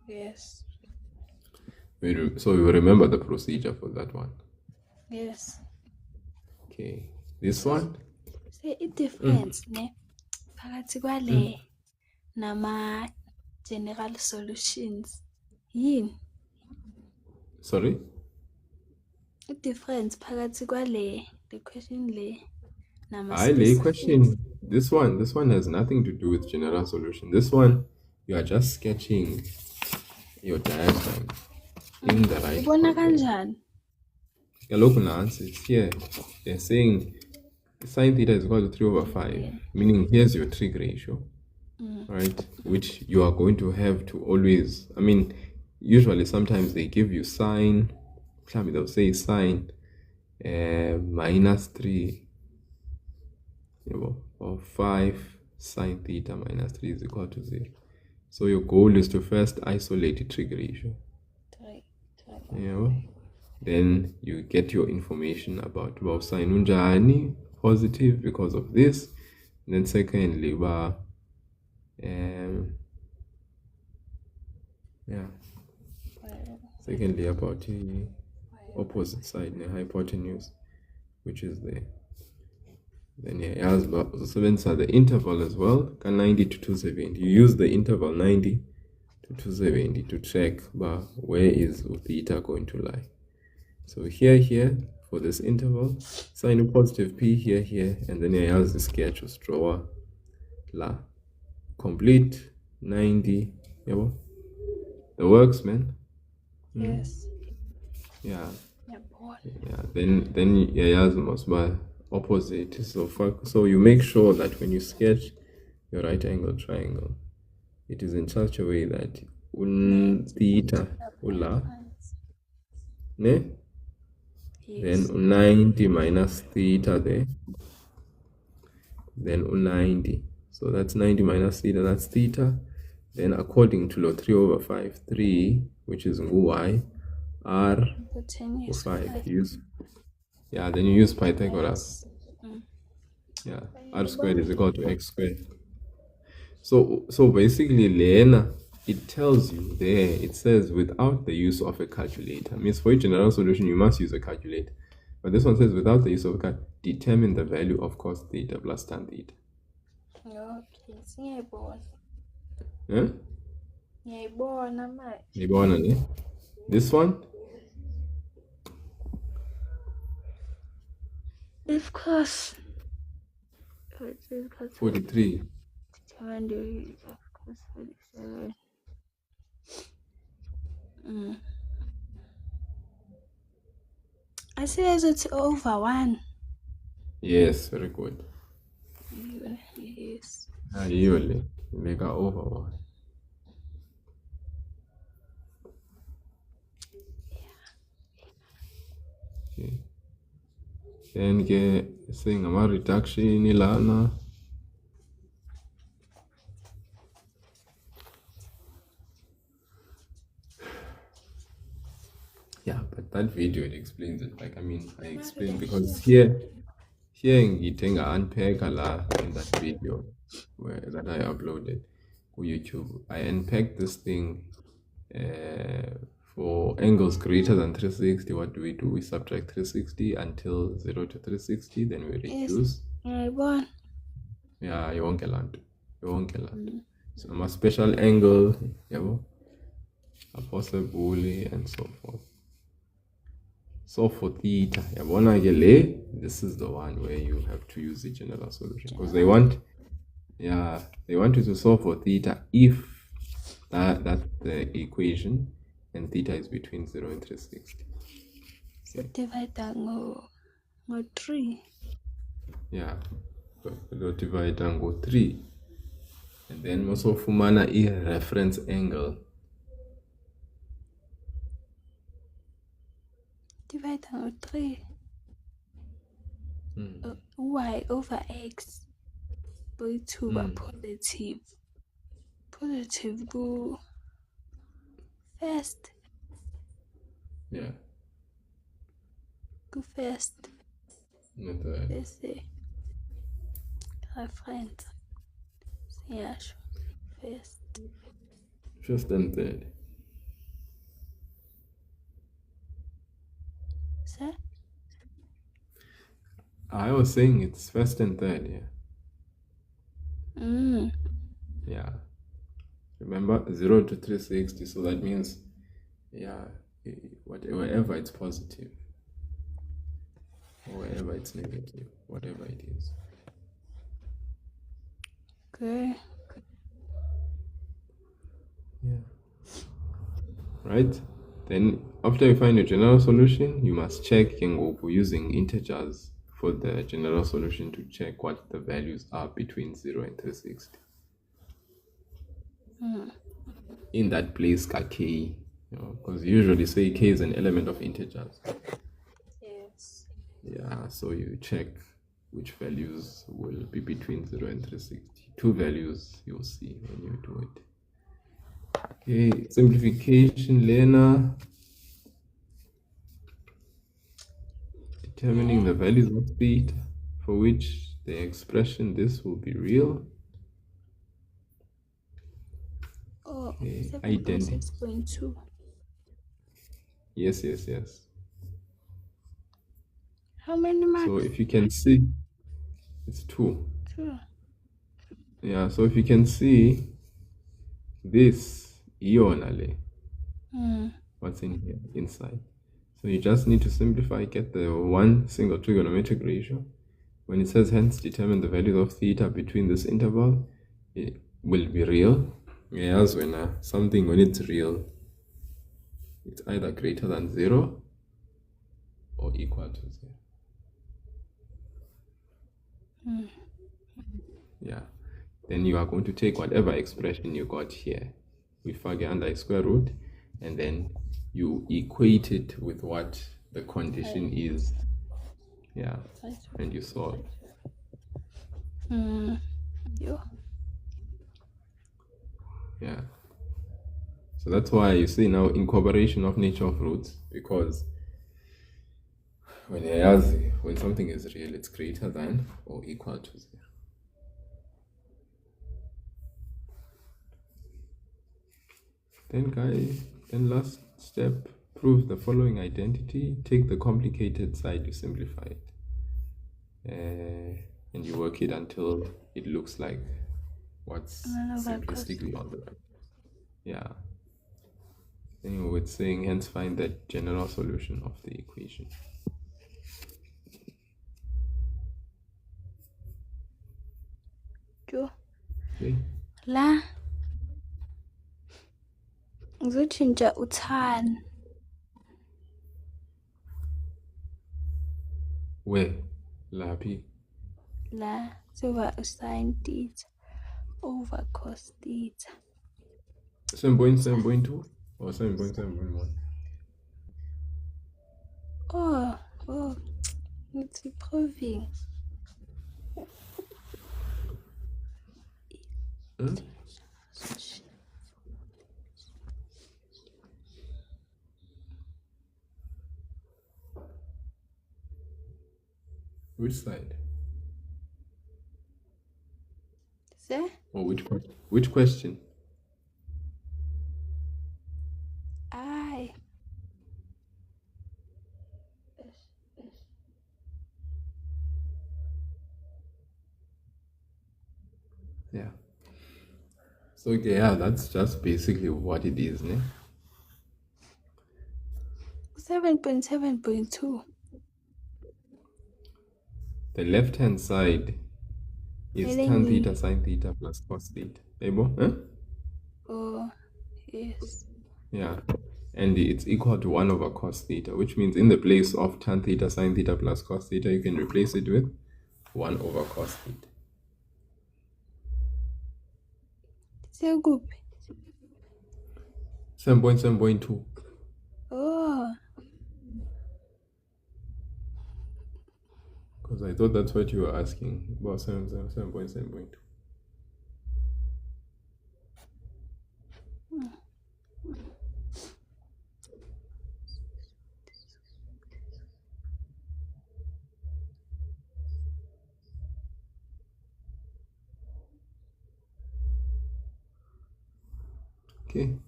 Yes. So you remember the procedure for that one? Yes. Okay. This one? Say it difference, ne? Phakathi kwale nama general solutions. Yini? Sorry? The difference phakathi kwale the question le nama the question. This one has nothing to do with general solution. This one, you are just sketching your diagram in the right. Ubona kanjani? Look now, it's here. They're saying sine theta is equal to 3 over 5, meaning here's your trig ratio, right? Which you are going to have to always, usually sometimes they give you sine, they'll say sine minus 3, or 5 sine theta minus 3 is equal to 0. So your goal is to first isolate the trig ratio. Yeah. Then you get your information about sign unjani, positive because of this. And then secondly, secondly about the opposite side, the hypotenuse, which is there. Then as the interval as well, 90 to 270. You use the interval 90 to 270 to check where is theta going to lie. So here, for this interval, sign a positive p here, and then I have the sketch of draw la. Complete 90. Yeah, that works, man. Yes. Yeah. Yeah, boy. Yeah. Then yeah, must be opposite. So you make sure that when you sketch your right angle triangle, it is in such a way that theta ula ne Yes. then 90 minus theta there, then 90. So that's 90 minus theta, that's theta. Then according to law 3 over 5, 3, which is y, r Hypotenuse 5. Then you use Pythagoras. Yeah, r squared is equal to x squared. So basically, Lena, it tells you there, it says without the use of a calculator. Means for a general solution, you must use a calculator. But this one says without the use of a calculator, determine the value of cos theta plus tan theta. Okay, siyayibona. Yeah? Ngiyayibona manje. Libona, ne? This one? Of course. 43. 47. I said it's over 1. Yes, very good. Yes. You make a over 1. Okay. Then get saying about reduction ilana. Yeah, but that video it explains it. Like I explained because here ngithenga unpack la in that video that I uploaded on YouTube. I unpacked this thing for angles greater than 360. What do? We subtract 360 until 0 to 360, then we reduce. Ngiyayibona. Yeah, yonke lanto. So my special angle, yabo, a possible and so forth. So for theta, this is the one where you have to use the general solution because they want you to solve for theta if that's the equation and theta is between 0 and 360. So divide that go 3. Yeah, so divide and go 3, and then also fumana a reference angle. Divide that go 3. Y over x. By 2 but positive. Positive go first. Yeah. Go first. Not the Let's say reference. Yeah, first. first and third. Sir? I was saying it's first and third, yeah. Yeah. Remember 0 to 360, so that means wherever it's positive or wherever it's negative, whatever it is. Okay. Yeah. Right? Then after you find a general solution, you must check using integers for the general solution to check what the values are between 0 and 360. In that place, k, because usually say k is an element of integers. Yes. Yeah, so you check which values will be between 0 and 360. 2 values you'll see when you do it. Okay, simplification, learner. Determining the values of theta for which the expression this will be real. Oh, Okay, identity. 7.6.2. Yes. How many So marks? if you can see, it's 2. 2. Yeah, so if you can see this, ionale, what's in here, inside. So you just need to simplify, get the one single trigonometric ratio. When it says hence determine the values of theta between this interval, it will be real. Yes, when something, when it's real, it's either greater than 0 or equal to 0. Yeah. Then you are going to take whatever expression you got here, we figure under a square root, and then you equate it with what the condition is. Yeah. And you solve. Yeah. Yeah. So that's why you see now incorporation of nature of roots, because when something is real, it's greater than or equal to 0. Then last step, prove the following identity. Take the complicated side, you simplify it. And you work it until it looks like what's simplistically on the right. Yeah. Anyway, it's saying hence find the general solution of the equation. Okay. La ngizotshintsha u-10. Where? Laphi. La soba usine theta over cos theta. 7.7.2 or 7.7.1? Oh, it's improving. Which side? There? Or which question? Aye. Yeah. So yeah, that's just basically what it is, ne? 7.7.2. The left-hand side is tan theta sine theta plus cos theta. Able? Huh? Oh, yes. Yeah. And it's equal to 1 over cos theta, which means in the place of tan theta sine theta plus cos theta, you can replace it with 1 over cos theta. So good. 7.7.2. Oh. Because I thought that's what you were asking about 7.7.2. Okay.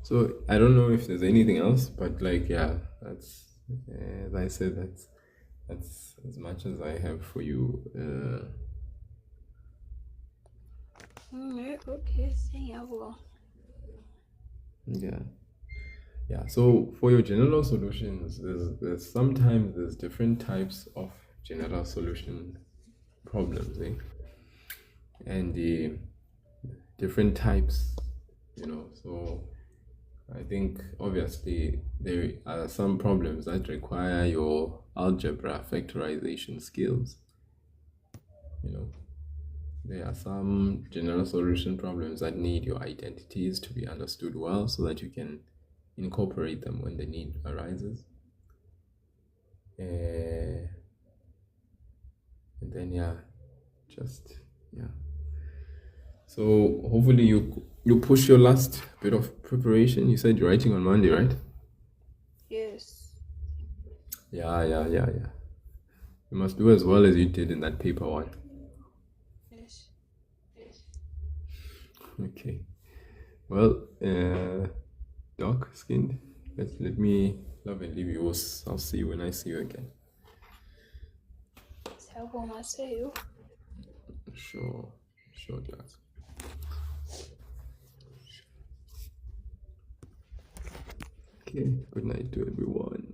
So I don't know if there's anything else, but like, yeah, that's, as I said, that's as much as I have for you. Okay, say I will. Yeah. So for your general solutions, there's sometimes different types of general solution problems, eh? And the different types, so I think obviously there are some problems that require your algebra factorization skills. There are some general solution problems that need your identities to be understood well so that you can incorporate them when the need arises. And then so hopefully You push your last bit of preparation. You said you're writing on Monday, right? Yes. Yeah. You must do as well as you did in that paper one. Yes. Okay. Well, dark skinned. Let me love and leave you. I'll see you when I see you again. Sure, Doc. Okay, good night to everyone.